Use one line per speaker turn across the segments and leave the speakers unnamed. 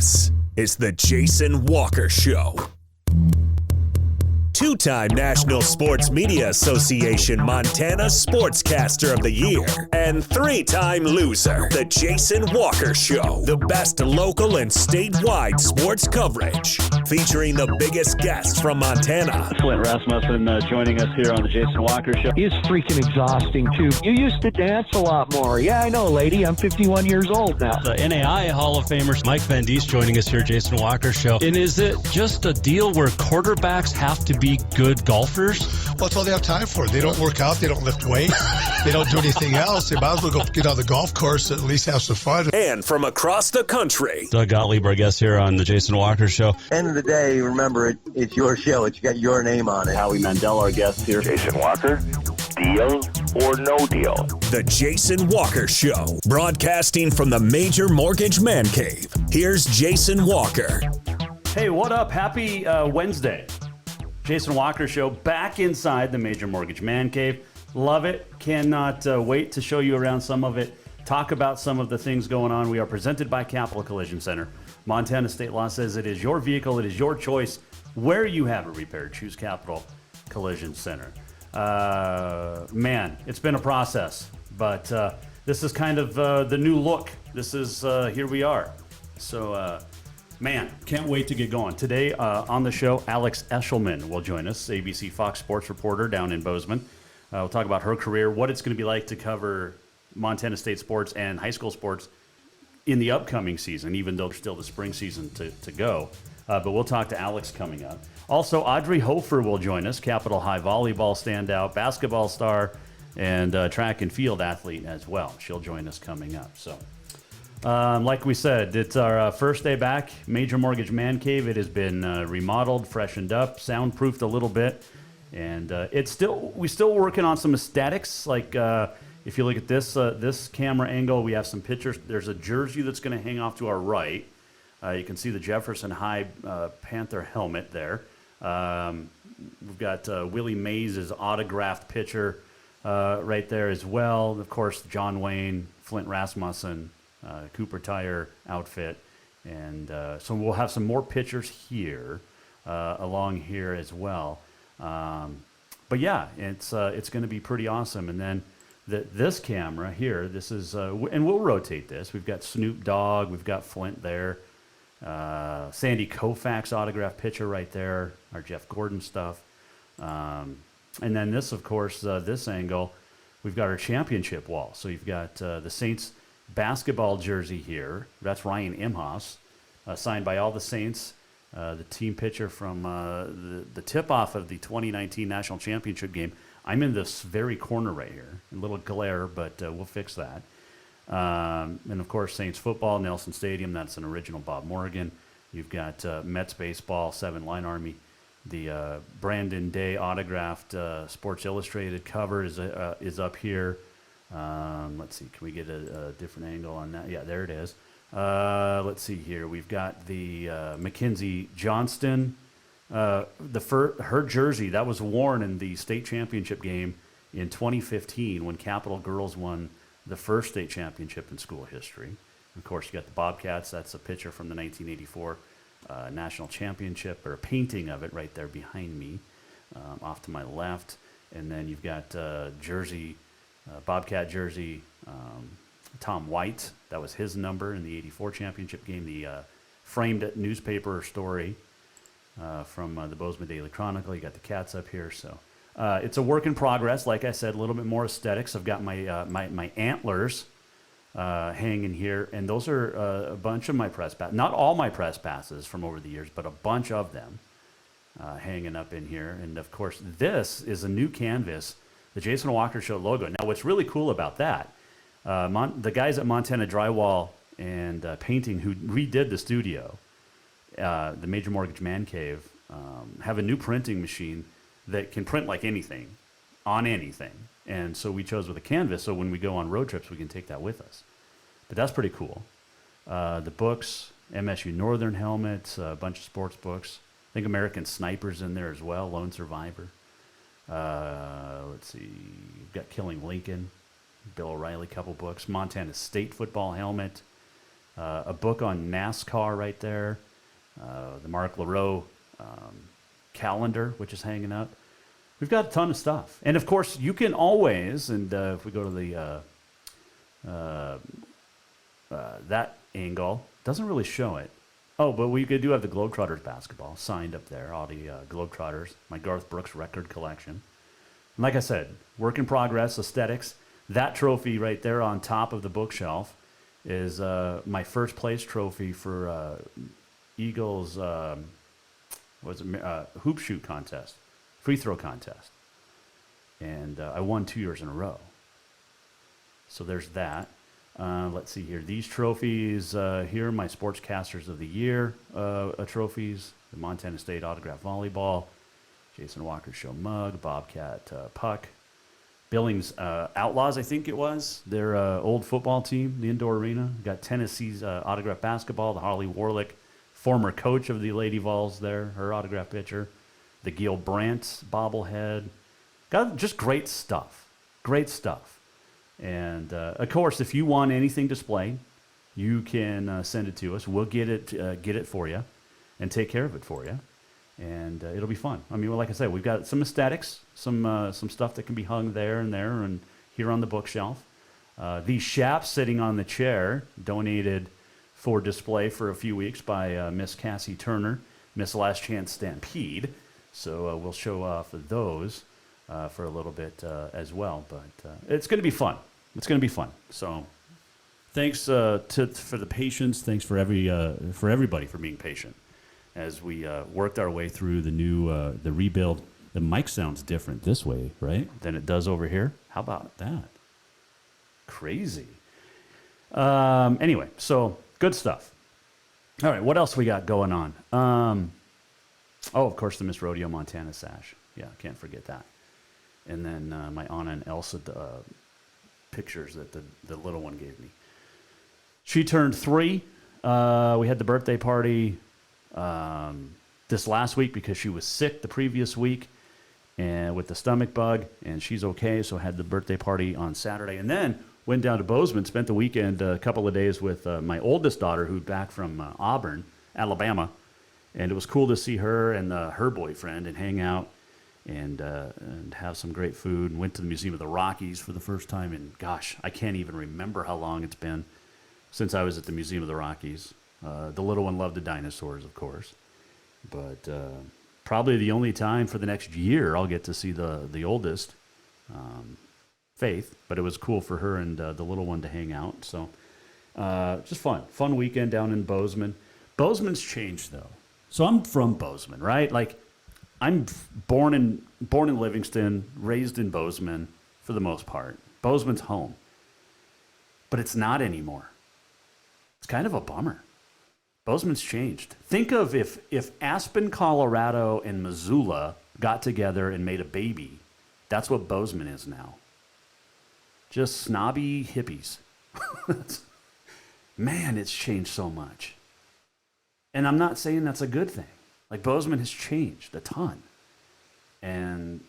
This is the Jason Walker Show. Two-time National Sports Media Association Montana Sportscaster of the Year and three-time loser, the Jason Walker Show. The best local and statewide sports coverage, featuring the biggest guests from Montana.
Flint Rasmussen joining us here on the Jason Walker Show.
He's freaking exhausting, too. You used to dance a lot more. Yeah, I know, lady. I'm 51 years old now.
The NAI Hall of Famers, Mike Van Diest, joining us here, Jason Walker Show. And is it just a deal where quarterbacks have to be good golfers?
Well, that's all they have time for. They don't work out. They don't lift weights. They don't do anything else. They might as well go get on the golf course and at least have some fun.
And from across the country,
Doug Gottlieb, our guest here on the Jason Walker Show.
End of the day, remember, it's your show. It's got your name on it.
Howie Mandel, our guest here.
Jason Walker, deal or no deal?
The Jason Walker Show, broadcasting from the Major Mortgage Man Cave. Here's Jason Walker.
Hey, what up? Happy Wednesday. Jason Walker Show, back inside the Major Mortgage Man Cave. Love it. Cannot wait to show you around some of it. Talk about some of the things going on. We are presented by Capital Collision Center. Montana state law says it is your vehicle. It is your choice. Where you have it repaired, choose Capital Collision Center. Man, it's been a process, but this is kind of the new look. This is, here we are. So, man, can't wait to get going. Today on the show, Alex Eschelman will join us, ABC Fox Sports reporter down in Bozeman. We'll talk about her career, what it's going to be like to cover Montana State sports and high school sports in the upcoming season, even though there's still the spring season to go. But we'll talk to Alex coming up. Also, Audrey Hofer will join us, Capitol High volleyball standout, basketball star, and track and field athlete as well. She'll join us coming up. So, like we said, it's our first day back, Major Mortgage Man Cave. It has been remodeled, freshened up, soundproofed a little bit, and we're still working on some aesthetics. Like if you look at this camera angle, we have some pictures. There's a jersey that's going to hang off to our right. You can see the Jefferson High Panther helmet there. We've got Willie Mays' autographed picture right there as well. Of course, John Wayne, Flint Rasmussen, Cooper Tire outfit, and so we'll have some more pictures here along here as well. But yeah, it's going to be pretty awesome. And then this camera here, this is and we'll rotate this. We've got Snoop Dogg, we've got Flint there, Sandy Koufax autographed picture right there, our Jeff Gordon stuff, and then this, of course, this angle, we've got our championship wall. So you've got the Saints basketball jersey here. That's Ryan Imhoff's, signed by all the Saints. The team picture from the tip-off of the 2019 National Championship game. I'm in this very corner right here. A little glare, but we'll fix that. And, of course, Saints football, Nelson Stadium. That's an original Bob Morgan. You've got Mets baseball, 7 Line Army. The Brandon Day autographed Sports Illustrated cover is up here. Let's see, can we get a different angle on that? Yeah, there it is. Let's see here. We've got the Mackenzie Johnston, her jersey that was worn in the state championship game in 2015 when Capital Girls won the first state championship in school history. Of course, you got the Bobcats. That's a picture from the 1984 national championship, or a painting of it right there behind me, off to my left. And then you've got jersey. Bobcat jersey, Tom White, that was his number in the 84 championship game, the framed newspaper story from the Bozeman Daily Chronicle. You got the Cats up here, so it's a work in progress. Like I said, a little bit more aesthetics. I've got my antlers hanging here, and those are a bunch of my press passes. Not all my press passes from over the years, but a bunch of them hanging up in here. And, of course, this is a new canvas, the Jason Walker Show logo. Now, what's really cool about that, the guys at Montana Drywall and Painting who redid the studio, the Major Mortgage Man Cave, have a new printing machine that can print like anything, on anything. And so we chose with a canvas, so when we go on road trips, we can take that with us. But that's pretty cool. The books, MSU Northern helmets, a bunch of sports books. I think American Sniper's in there as well, Lone Survivor. Let's see, we've got Killing Lincoln, Bill O'Reilly, couple books, Montana State football helmet, a book on NASCAR right there, the Mark LaRoe calendar, which is hanging up. We've got a ton of stuff. And, of course, you can always, and if we go to the that angle, doesn't really show it. Oh, but we do have the Globetrotters basketball signed up there, all the Globetrotters, my Garth Brooks record collection. And like I said, work in progress, aesthetics. That trophy right there on top of the bookshelf is my first place trophy for Eagles hoop shoot contest, free throw contest. And I won 2 years in a row. So there's that. Let's see here. These trophies here, my Sportscasters of the Year trophies, the Montana State Autograph Volleyball, Jason Walker Show mug, Bobcat puck, Billings Outlaws, I think it was, their old football team, the indoor arena. Got Tennessee's autograph basketball, the Harley Warlick, former coach of the Lady Vols there, her autograph picture, the Gil Brandt bobblehead. Got just great stuff. Great stuff. And, of course, if you want anything displayed, you can send it to us. We'll get it for you and take care of it for you. And it'll be fun. I mean, well, like I said, we've got some aesthetics, some stuff that can be hung there and here on the bookshelf. These shaps sitting on the chair, donated for display for a few weeks by Miss Cassie Turner, Miss Last Chance Stampede. So we'll show off those for a little bit as well. But it's going to be fun. It's going to be fun. So thanks for the patience. Thanks for everybody for being patient as we worked our way through the rebuild. The mic sounds different this way, right, than it does over here. How about that? Crazy. Anyway, so good stuff. All right, what else we got going on? Of course, the Miss Rodeo Montana sash. Yeah, can't forget that. And then my Anna and Elsa pictures that the little one gave me. She turned 3. We had the birthday party this last week because she was sick the previous week and with the stomach bug, and she's okay, so had the birthday party on Saturday. And then went down to Bozeman, spent the weekend, a couple of days with my oldest daughter, who's back from Auburn, Alabama. And it was cool to see her and her boyfriend and hang out and have some great food, and went to the Museum of the Rockies for the first time. And gosh, I can't even remember how long it's been since I was at the Museum of the Rockies. The little one loved the dinosaurs, of course. But probably the only time for the next year I'll get to see the oldest, Faith. But it was cool for her and the little one to hang out. So just fun weekend down in Bozeman. Bozeman's changed, though. So I'm from Bozeman, right? Like, I'm born in Livingston, raised in Bozeman for the most part. Bozeman's home. But it's not anymore. It's kind of a bummer. Bozeman's changed. Think of if Aspen, Colorado, and Missoula got together and made a baby. That's what Bozeman is now. Just snobby hippies. Man, it's changed so much. And I'm not saying that's a good thing. Like, Bozeman has changed a ton. And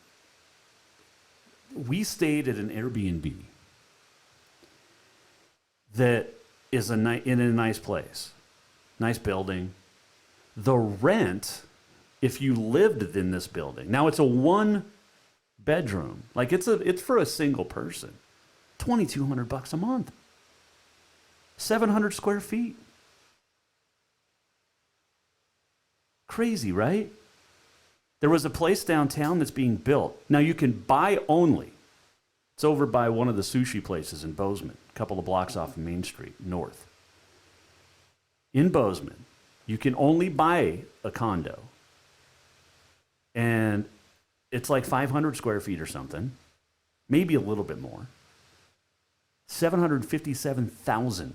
we stayed at an Airbnb that is in a nice place. Nice building. The rent, if you lived in this building, now it's a 1-bedroom. Like, it's for a single person. $2,200 a month. 700 square feet. Crazy, right? There was a place downtown that's being built. Now you can buy only. It's over by one of the sushi places in Bozeman, a couple of blocks off of Main Street, north. In Bozeman, you can only buy a condo. And it's like 500 square feet or something, maybe a little bit more. $757,000.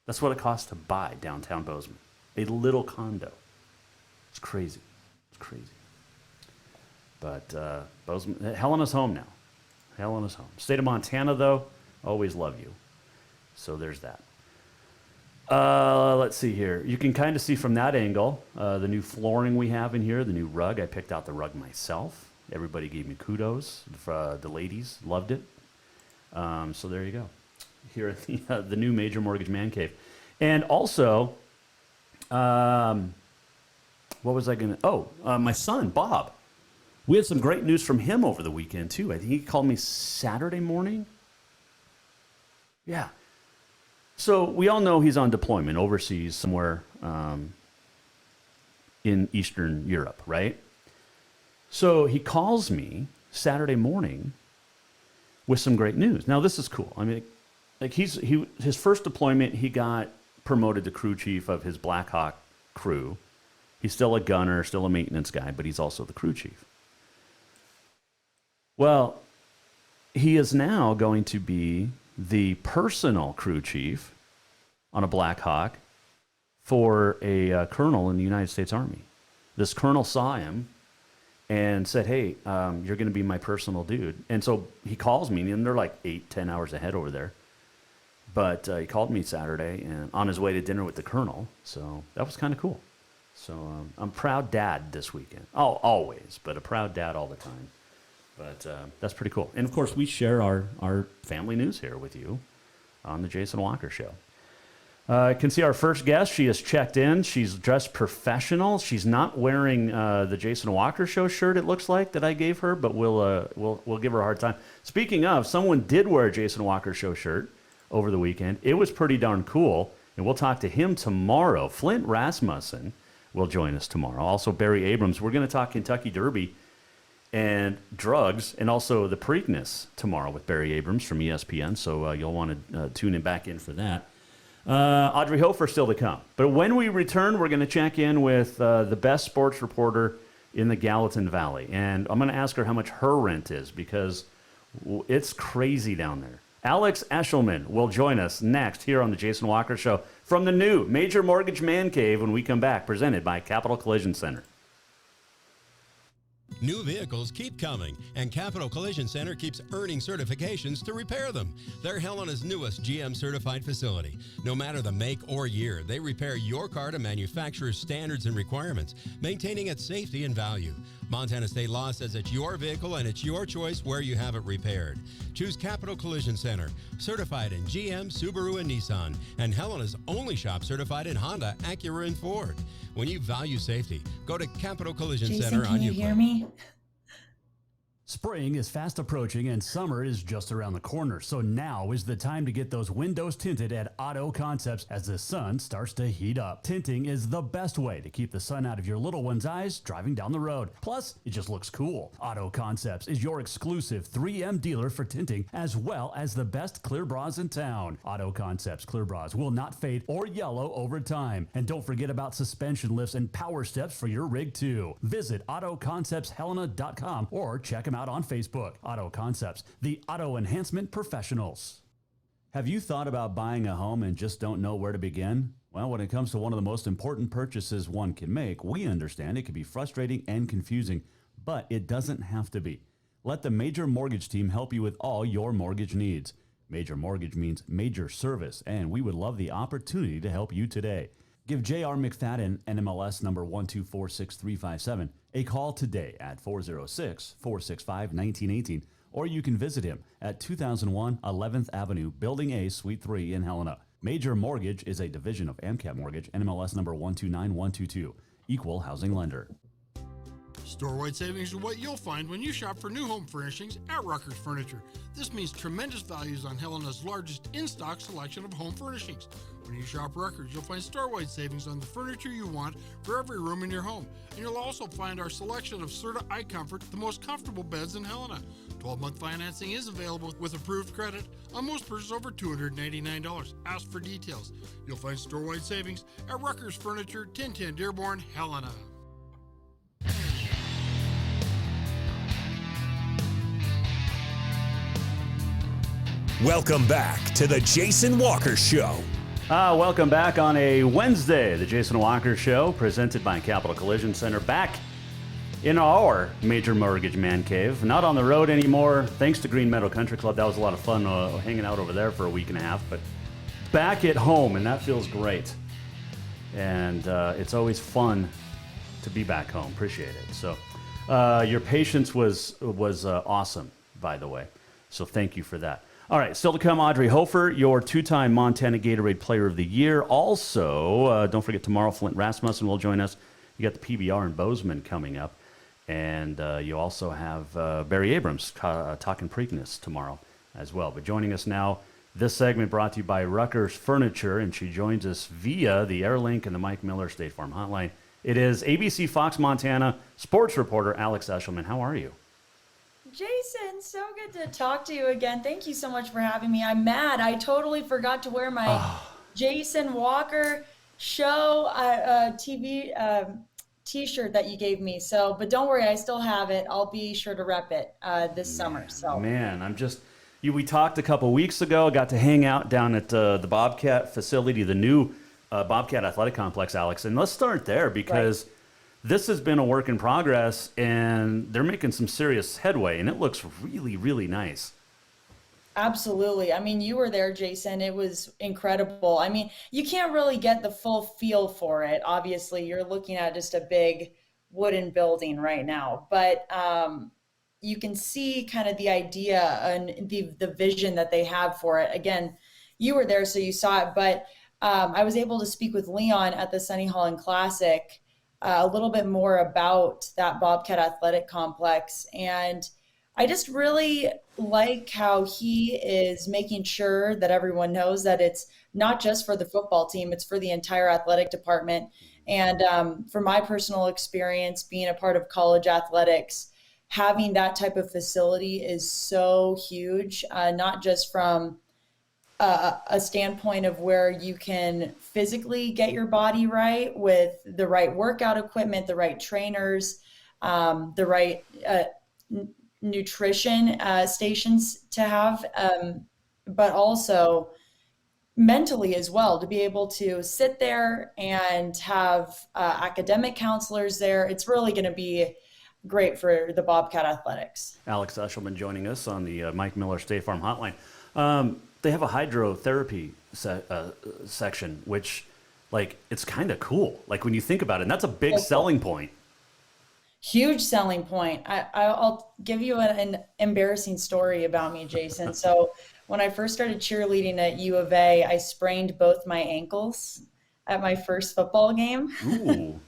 That's what it costs to buy downtown Bozeman. A little condo. It's crazy. It's crazy. But Bozeman, Helena's home now. Helena's home. State of Montana, though, always love you. So there's that. Let's see here. You can kind of see from that angle the new flooring we have in here, the new rug. I picked out the rug myself. Everybody gave me kudos. The ladies loved it. So there you go. Here at the new Major Mortgage Man Cave. And also, what was I going to? My son, Bob. We had some great news from him over the weekend, too. I think he called me Saturday morning. Yeah. So we all know he's on deployment overseas somewhere in Eastern Europe, right? So he calls me Saturday morning with some great news. Now, this is cool. I mean, like his first deployment, he got promoted to crew chief of his Black Hawk crew. He's still a gunner, still a maintenance guy, but he's also the crew chief. Well, he is now going to be the personal crew chief on a Black Hawk for a colonel in the United States Army. This colonel saw him and said, hey, you're going to be my personal dude. And so he calls me, and they're like 8-10 hours ahead over there. But he called me Saturday and on his way to dinner with the colonel. So that was kind of cool. So I'm proud dad this weekend. Oh, always, but a proud dad all the time. But that's pretty cool. And, of course, we share our family news here with you on the Jason Walker Show. I can see our first guest. She has checked in. She's dressed professional. She's not wearing the Jason Walker Show shirt, it looks like, that I gave her, but we'll give her a hard time. Speaking of, someone did wear a Jason Walker Show shirt over the weekend. It was pretty darn cool, and we'll talk to him tomorrow. Flint Rasmussen will join us tomorrow. Also, Barry Abrams. We're going to talk Kentucky Derby and drugs, and also the Preakness tomorrow with Barry Abrams from ESPN, so you'll want to tune in back in for that. Audrey Hofer still to come. But when we return, we're going to check in with the best sports reporter in the Gallatin Valley, and I'm going to ask her how much her rent is, because it's crazy down there. Alex Eschelman will join us next here on the Jason Walker Show from the new Major Mortgage Man Cave when we come back, presented by Capital Collision Center.
New vehicles keep coming, and Capital Collision Center keeps earning certifications to repair them. They're Helena's newest GM-certified facility. No matter the make or year, they repair your car to manufacturer's standards and requirements, maintaining its safety and value. Montana state law says it's your vehicle and it's your choice where you have it repaired. Choose Capital Collision Center, certified in GM, Subaru, and Nissan, and Helena's only shop certified in Honda, Acura, and Ford. When you value safety, go to Capital Collision Center on
you hear me?
Spring is fast approaching and summer is just around the corner, so now is the time to get those windows tinted at Auto Concepts as the sun starts to heat up. Tinting is the best way to keep the sun out of your little one's eyes driving down the road. Plus, it just looks cool. Auto Concepts is your exclusive 3M dealer for tinting, as well as the best clear bras in town. Auto Concepts clear bras will not fade or yellow over time. And don't forget about suspension lifts and power steps for your rig too. Visit AutoConceptsHelena.com or check them out on Facebook. Auto Concepts, the auto enhancement professionals. Have you thought about buying a home and just don't know where to begin? Well, when it comes to one of the most important purchases one can make, we understand it can be frustrating and confusing, but it doesn't have to be. Let the Major Mortgage team help you with all your mortgage needs. Major Mortgage means major service, and we would love the opportunity to help you today. Give J.R. McFadden, NMLS number 1246357, a call today at 406-465-1918, or you can visit him at 2001 11th Avenue, Building A, Suite 3 in Helena. Major Mortgage is a division of AMCAP Mortgage, NMLS number 129122, equal housing lender.
Store-wide savings are what you'll find when you shop for new home furnishings at Rucker's Furniture. This means tremendous values on Helena's largest in-stock selection of home furnishings. When you shop Rucker's, you'll find store-wide savings on the furniture you want for every room in your home. And you'll also find our selection of Serta iComfort, the most comfortable beds in Helena. 12-month financing is available with approved credit on most purchases over $299. Ask for details. You'll find store-wide savings at Rucker's Furniture, 1010 Dearborn, Helena.
Welcome back to the Jason Walker Show.
Welcome back on a Wednesday, the Jason Walker Show, presented by Capital Collision Center, back in our Major Mortgage Man Cave. Not on the road anymore, thanks to Green Meadow Country Club. That was a lot of fun hanging out over there for a week and a half, but back at home, and that feels great. And it's always fun to be back home. Appreciate it. So your patience was awesome, by the way. So thank you for that. All right, still to come, Audrey Hofer, your two-time Montana Gatorade Player of the Year. Also, don't forget tomorrow, Flint Rasmussen will join us. You got the PBR in Bozeman coming up. And you also have Barry Abrams talking Preakness tomorrow as well. But joining us now, this segment brought to you by Rucker's Furniture, and she joins us via the Airlink and the Mike Miller State Farm Hotline. It is ABC Fox Montana sports reporter Alex Eschelman. How are you?
Jason, so good to talk to you again. Thank you so much for having me. I'm mad. I totally forgot to wear my Jason Walker show TV T-shirt that you gave me. So, but don't worry, I still have it. I'll be sure to rep it this summer. So,
man, we talked a couple weeks ago. I got to hang out down at the Bobcat facility, the new Bobcat Athletic Complex, Alex. And let's start there because this has been a work in progress, and they're making some serious headway, and it looks really, really nice.
Absolutely. I mean, you were there, Jason. It was incredible. I mean, you can't really get the full feel for it. Obviously, you're looking at just a big wooden building right now, but you can see kind of the idea and the vision that they have for it. Again, you were there, so you saw it, but I was able to speak with Leon at the Sunny Holland Classic a little bit more about that Bobcat Athletic Complex. And I just really like how he is making sure that everyone knows that it's not just for the football team, it's for the entire athletic department. And from my personal experience, being a part of college athletics, having that type of facility is so huge, not just from a standpoint of where you can physically get your body right with the right workout equipment, the right trainers, the right nutrition stations to have, but also mentally as well, to be able to sit there and have academic counselors there. It's really going to be great for the Bobcat Athletics.
Alex Eschelman joining us on the Mike Miller State Farm Hotline. They have a hydrotherapy section, which, like, it's kind of cool. Like, when you think about it, and that's a big selling point.
Huge selling point. I'll give you an embarrassing story about me, Jason. So when I first started cheerleading at U of A, I sprained both my ankles at my first football game.
Ooh,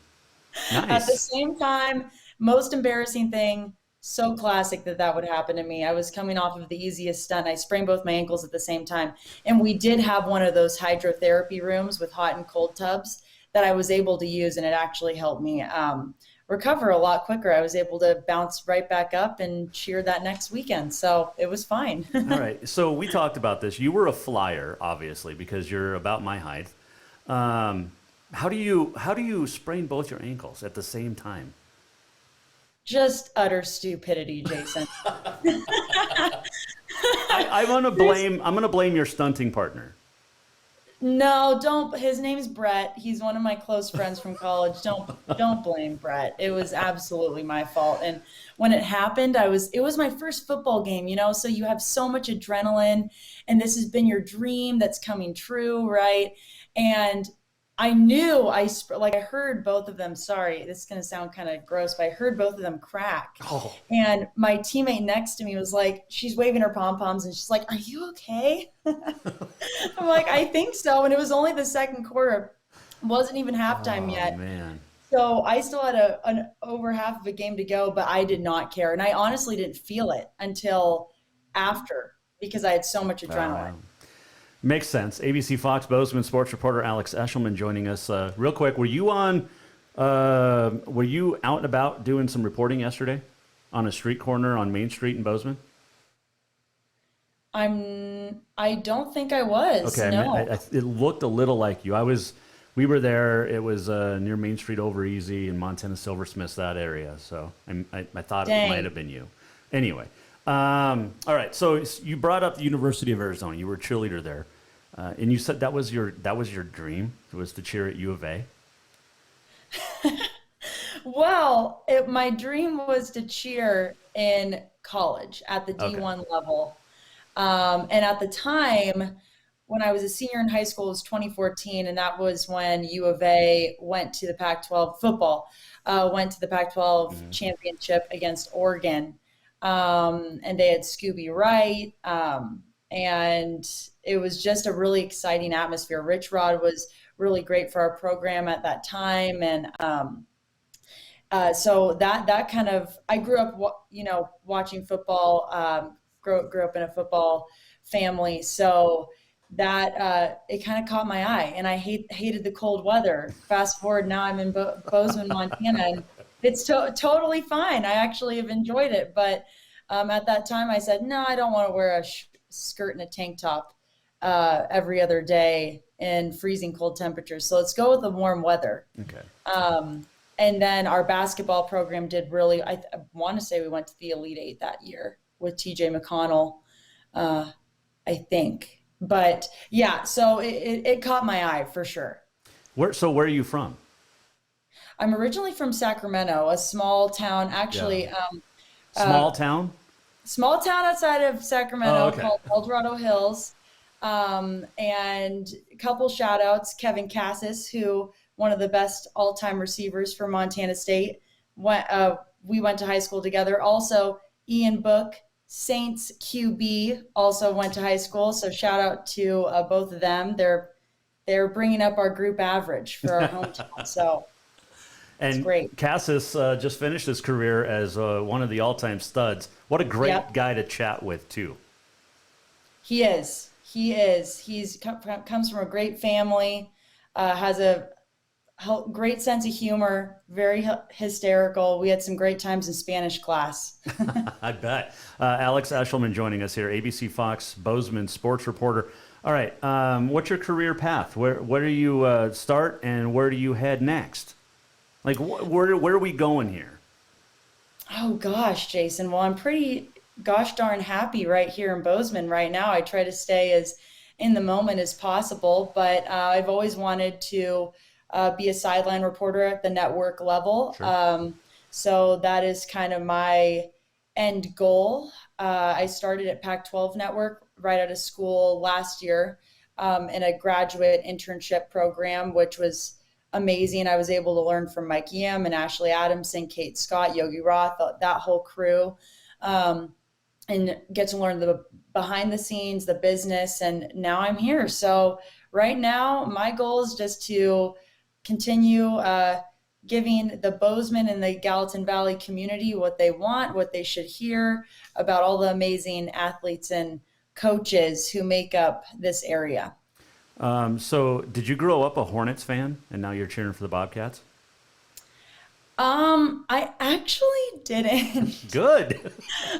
nice.
At the same time, most embarrassing thing, so classic that would happen to me. I was coming off of the easiest stunt. I sprained both my ankles at the same time. And we did have one of those hydrotherapy rooms with hot and cold tubs that I was able to use, and it actually helped me recover a lot quicker. I was able to bounce right back up and cheer that next weekend. So it was fine.
All right. So we talked about this. You were a flyer, obviously, because you're about my height. How do you sprain both your ankles at the same time?
Just utter stupidity, Jason.
I'm gonna blame your stunting partner.
No, don't. His name's Brett. He's one of my close friends from college. Don't blame Brett. It was absolutely my fault. And when it happened, it was my first football game, so you have so much adrenaline, and this has been your dream that's coming true, right? And I knew I heard both of them. Sorry, this is going to sound kind of gross, but I heard both of them crack.
Oh.
And my teammate next to me was like, she's waving her pom-poms and she's like, "Are you okay?" I'm like, "I think so." And it was only the second quarter. It wasn't even halftime yet.
Man.
So I still had an over half of a game to go, but I did not care. And I honestly didn't feel it until after because I had so much adrenaline.
Makes sense. ABC Fox Bozeman sports reporter Alex Eschelman joining us. Real quick, were you out and about doing some reporting yesterday on a street corner on Main Street in Bozeman?
I don't think I was.
Okay,
no.
It looked a little like you. We were there. It was near Main Street over Easy and Montana Silversmiths, that area. So I thought it might have been you. Anyway. All right. So you brought up the University of Arizona. You were a cheerleader there, and you said that was your dream, was to cheer at U of A.
Well, my dream was to cheer in college at the D1 level, and at the time when I was a senior in high school, it was 2014, and that was when U of A went to the Pac-12 football, went to the Pac-12 championship against Oregon. And they had Scooby Wright, And it was just a really exciting atmosphere. Rich Rod was really great for our program at that time. And so that kind of, I grew up, watching football, grew up in a football family. So that it kind of caught my eye, and I hated the cold weather. Fast forward, now I'm in Bozeman, Montana, and it's totally fine. I actually have enjoyed it. But at that time I said, no, I don't want to wear a skirt and a tank top every other day in freezing cold temperatures. So let's go with the warm weather.
Okay.
And then our basketball program did really, I want to say we went to the Elite Eight that year with TJ McConnell, I think. But yeah, so it caught my eye for sure.
Where are you from?
I'm originally from Sacramento, a small town, actually.
Yeah. Small town?
Small town outside of Sacramento called El Dorado Hills. And a couple shout outs, Kevin Cassis, who one of the best all-time receivers for Montana State. We went to high school together. Also, Ian Book, Saints QB, also went to high school. So shout out to both of them. They're bringing up our group average for our hometown. So it's great.
Cassis just finished his career as one of the all-time studs. What a great guy to chat with, too.
He is. He's comes from a great family, has a great sense of humor, very hysterical. We had some great times in Spanish class.
I bet. Alex Eschelman joining us here, ABC Fox Bozeman sports reporter. All right, what's your career path? Where do you start and where do you head next? Like, where are we going here?
Oh, gosh, Jason. Well, I'm pretty gosh darn happy right here in Bozeman right now. I try to stay as in the moment as possible, but I've always wanted to be a sideline reporter at the network level. Sure. So that is kind of my end goal. I started at Pac-12 Network right out of school last year in a graduate internship program, which was amazing. I was able to learn from Mike Yam and Ashley Adamson, Kate Scott, Yogi Roth, that whole crew, and get to learn the behind the scenes, the business, and now I'm here. So right now, my goal is just to continue giving the Bozeman and the Gallatin Valley community what they want, what they should hear about all the amazing athletes and coaches who make up this area.
So did you grow up a Hornets fan and now you're cheering for the Bobcats?
I actually didn't.
Good.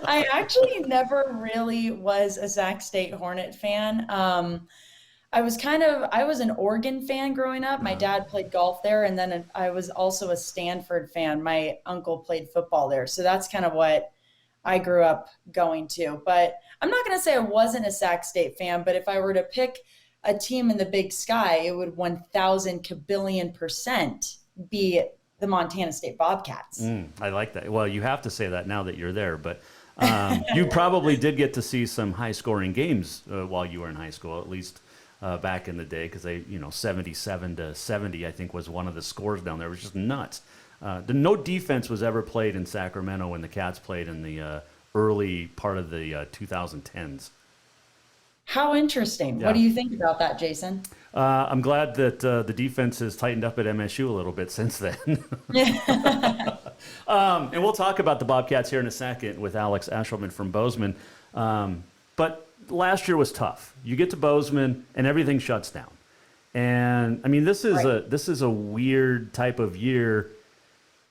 I actually never really was a Sac State Hornet fan. I was an Oregon fan growing up. My dad played golf there, and then I was also a Stanford fan. My uncle played football there. So that's kind of what I grew up going to. But I'm not going to say I wasn't a Sac State fan, but if I were to pick a team in the Big Sky, it would 1,000 kabillion% be the Montana State Bobcats.
I like that. Well, you have to say that now that you're there, but you probably did get to see some high-scoring games while you were in high school, at least back in the day, because 77-70, I think, was one of the scores down there. It was just nuts. No defense was ever played in Sacramento when the Cats played in the early part of the 2010s.
How interesting.
Yeah.
What do you think about that, Jason?
I'm glad that the defense has tightened up at MSU a little bit since then. And we'll talk about the Bobcats here in a second with Alex Eschelman from Bozeman. But last year was tough. You get to Bozeman and everything shuts down. And I mean, this is a weird type of year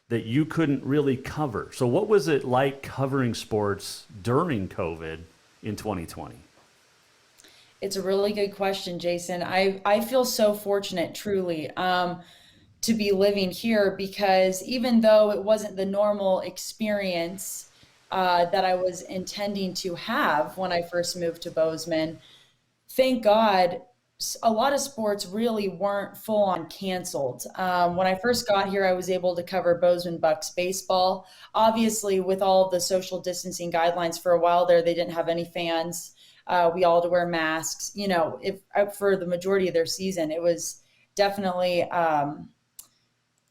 that you couldn't really cover. So what was it like covering sports during COVID in 2020?
It's a really good question, Jason. I feel so fortunate, truly, to be living here, because even though it wasn't the normal experience that I was intending to have when I first moved to Bozeman, thank God, a lot of sports really weren't full on canceled. When I first got here, I was able to cover Bozeman Bucks baseball. Obviously, with all the social distancing guidelines for a while there, they didn't have any fans. We all had to wear masks. If for the majority of their season, it was definitely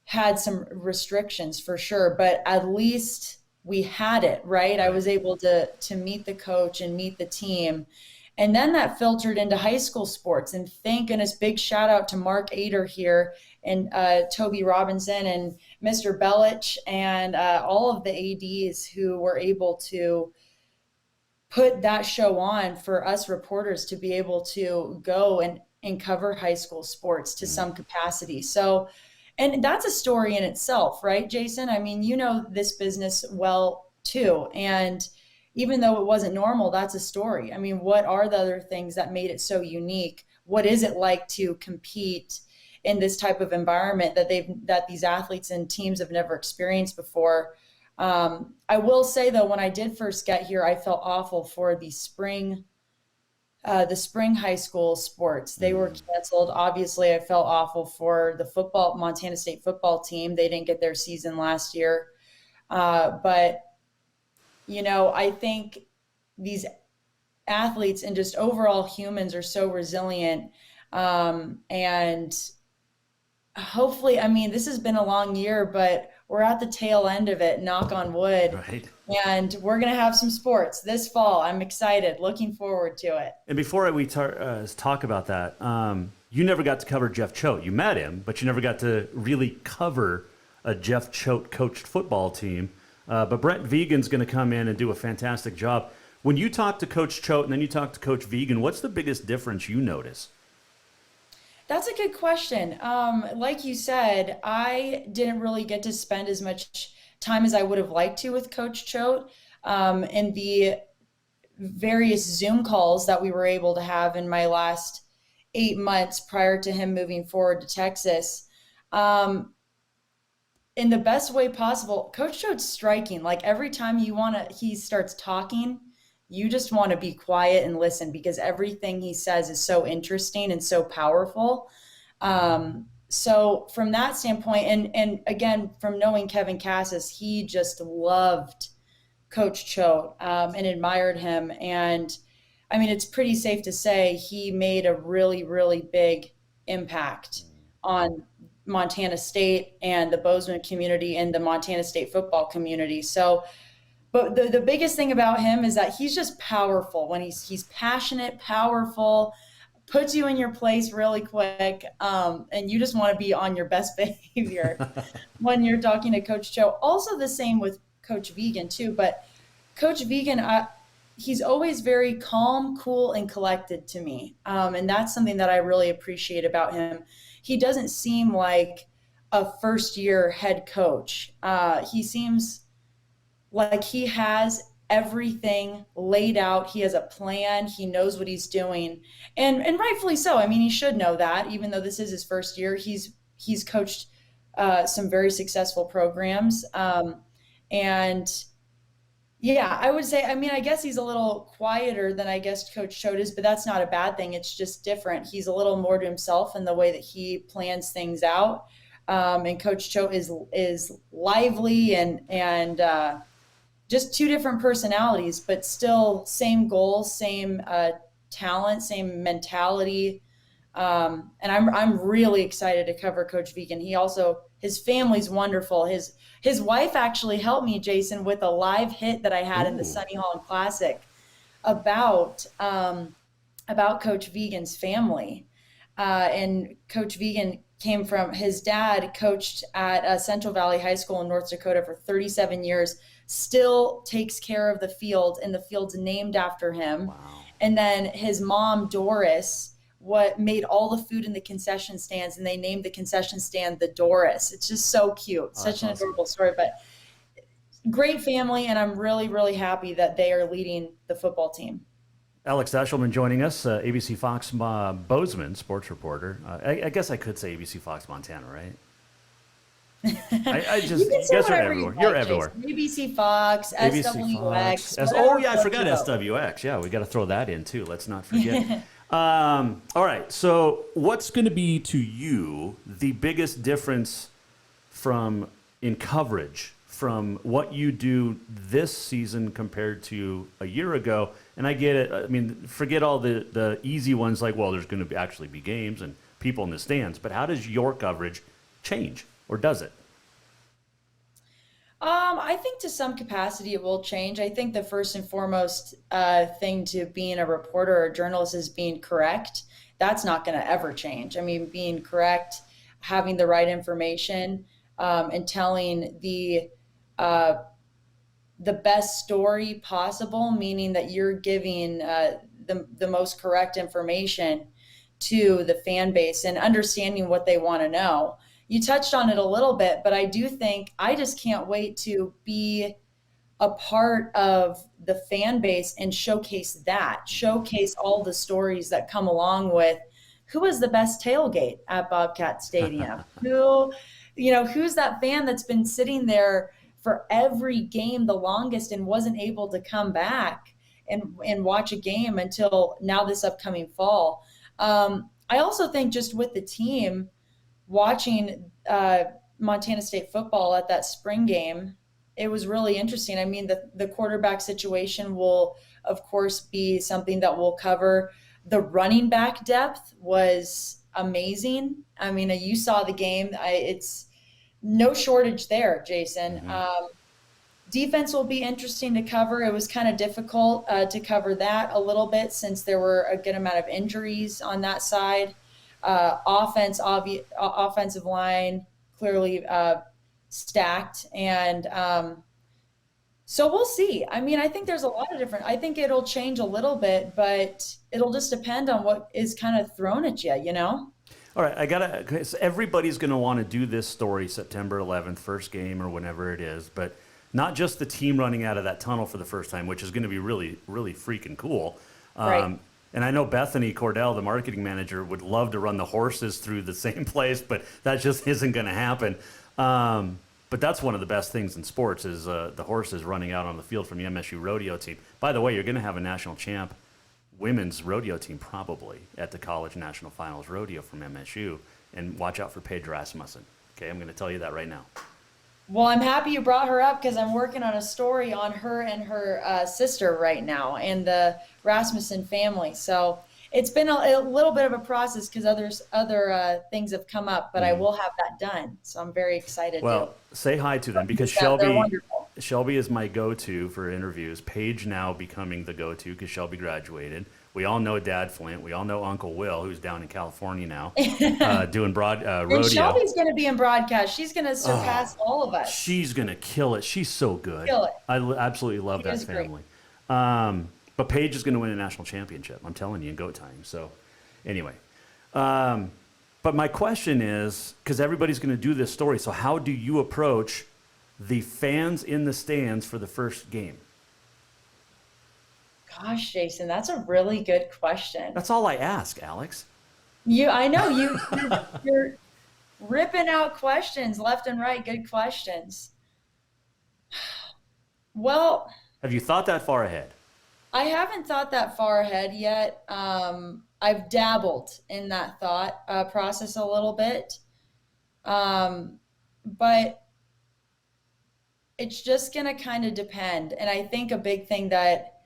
had some restrictions for sure, but at least we had it, right? I was able to meet the coach and meet the team. And then that filtered into high school sports. And thank goodness, big shout out to Mark Ader here and Toby Robinson and Mr. Bellich and all of the ADs who were able to put that show on for us reporters to be able to go and cover high school sports to some capacity. So, and that's a story in itself, right, Jason? I mean, you know this business well too. And even though it wasn't normal, that's a story. I mean, what are the other things that made it so unique? What is it like to compete in this type of environment that these athletes and teams have never experienced before? I will say though, when I did first get here, I felt awful for the spring high school sports. They were canceled. Obviously, I felt awful for the Montana State football team. They didn't get their season last year. But, you know, I think these athletes and just overall humans are so resilient. And hopefully, I mean, this has been a long year, but we're at the tail end of it, knock on wood.
Right.
And we're going to have some sports this fall. I'm excited, looking forward to it.
And before we talk about that, you never got to cover Jeff Choate. You met him, but you never got to really cover a Jeff Choate coached football team. But Brent Vegan's going to come in and do a fantastic job. When you talk to Coach Choate and then you talk to Coach Vegan, what's the biggest difference you notice?
That's a good question. Like you said, I didn't really get to spend as much time as I would have liked to with Coach Choate in the various Zoom calls that we were able to have in my last 8 months prior to him moving forward to Texas. In the best way possible, Coach Choate's striking. Like every time he starts talking, you just want to be quiet and listen because everything he says is so interesting and so powerful. So from that standpoint, and again, from knowing Kevin Cassis, he just loved Coach Choate and admired him. And I mean, it's pretty safe to say he made a really, really big impact on Montana State and the Bozeman community and the Montana State football community. So, but the biggest thing about him is that he's just powerful. When he's passionate, powerful, puts you in your place really quick, and you just want to be on your best behavior when you're talking to Coach Choate. Also the same with Coach Vegan too, but Coach Vegan, he's always very calm, cool, and collected to me. And that's something that I really appreciate about him. He doesn't seem like a first-year head coach. He seems like he has everything laid out. He has a plan. He knows what he's doing. And rightfully so. I mean, he should know that, even though this is his first year. He's coached some very successful programs. And yeah, I would say, I mean, I guess he's a little quieter than I guess Coach Choate is, but that's not a bad thing. It's just different. He's a little more to himself in the way that he plans things out. And Coach Choate is lively and just two different personalities, but still same goals, same talent, same mentality. And I'm really excited to cover Coach Vegan. His family's wonderful. His wife actually helped me, Jason, with a live hit that I had in the Sunny Holland Classic about Coach Vegan's family. And Coach Vegan came from, his dad coached at Central Valley High School in North Dakota for 37 years, still takes care of the field, and the field's named after him. Wow. And then his mom, Doris, made all the food in the concession stands, and they named the concession stand the Doris. It's just so cute. Such an adorable story, but great family. And I'm really, really happy that they are leading the football team.
Alex Eschelman joining us, ABC Fox Bozeman sports reporter. I guess I could say ABC Fox Montana, right? I just, you guys are everywhere. You're everywhere.
ABC Fox, SWX.
I forgot SWX. Yeah, we got to throw that in too. Let's not forget. All right. So what's going to be to you the biggest difference in coverage from what you do this season compared to a year ago? And I get it. I mean, forget all the easy ones like, well, there's going to actually be games and people in the stands. But how does your coverage change, or does it?
I think to some capacity it will change. I think the first and foremost thing to being a reporter or a journalist is being correct. That's not going to ever change. I mean, being correct, having the right information, and telling the best story possible, meaning that you're giving the most correct information to the fan base and understanding what they want to know. You touched on it a little bit, but I do think I just can't wait to be a part of the fan base and showcase all the stories that come along with who is the best tailgate at Bobcat Stadium, who's that fan that's been sitting there for every game the longest and wasn't able to come back and watch a game until now this upcoming fall. I also think just with the team, watching Montana State football at that spring game, it was really interesting. I mean, the quarterback situation will, of course, be something that we'll cover. The running back depth was amazing. I mean, you saw the game. It's no shortage there, Jason.
Mm-hmm.
Defense will be interesting to cover. It was kind of difficult to cover that a little bit since there were a good amount of injuries on that side. Offensive line clearly stacked, and so we'll see. I mean, I think there's a lot of different. I think it'll change a little bit, but it'll just depend on what is kind of thrown at you.
All right, so everybody's going to want to do this story September 11th, first game or whenever it is, but not just the team running out of that tunnel for the first time, which is going to be really, really freaking cool.
Right.
And I know Bethany Cordell, the marketing manager, would love to run the horses through the same place, but that just isn't going to happen. But that's one of the best things in sports is the horses running out on the field from the MSU rodeo team. By the way, you're going to have a national champ women's rodeo team probably at the college national finals rodeo from MSU, and watch out for Paige Rasmussen. Okay, I'm going to tell you that right now.
Well, I'm happy you brought her up because I'm working on a story on her and her sister right now and the Rasmussen family. So it's been a little bit of a process because other things have come up, but I will have that done. So I'm very excited.
Well, say hi to them because Shelby is my go-to for interviews. Paige now becoming the go-to because Shelby graduated. We all know Dad Flint. We all know Uncle Will, who's down in California now, doing rodeo.
And Shelby's going to be in broadcast. She's going to surpass all of us.
She's going to kill it. She's so good.
Kill it.
I absolutely love that family. But Paige is going to win a national championship. I'm telling you, in goat tying. So, anyway. But my question is, because everybody's going to do this story, so how do you approach the fans in the stands for the first game?
Gosh, Jason, that's a really good question.
That's all I ask, Alex.
I know you're ripping out questions left and right. Good questions. Well,
have you thought that far ahead?
I haven't thought that far ahead yet. I've dabbled in that thought process a little bit. But it's just going to kind of depend. And I think a big thing that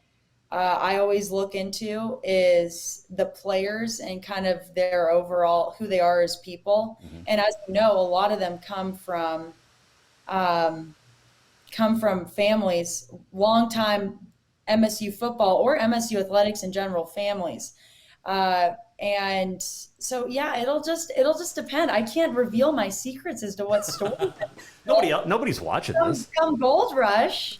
I always look into is the players and kind of their overall, who they are as people. Mm-hmm. And as you know, a lot of them come from families, longtime MSU football or MSU athletics in general families. And so, yeah, it'll just depend. I can't reveal my secrets as to what story.
Nobody's watching this.
Come Gold Rush.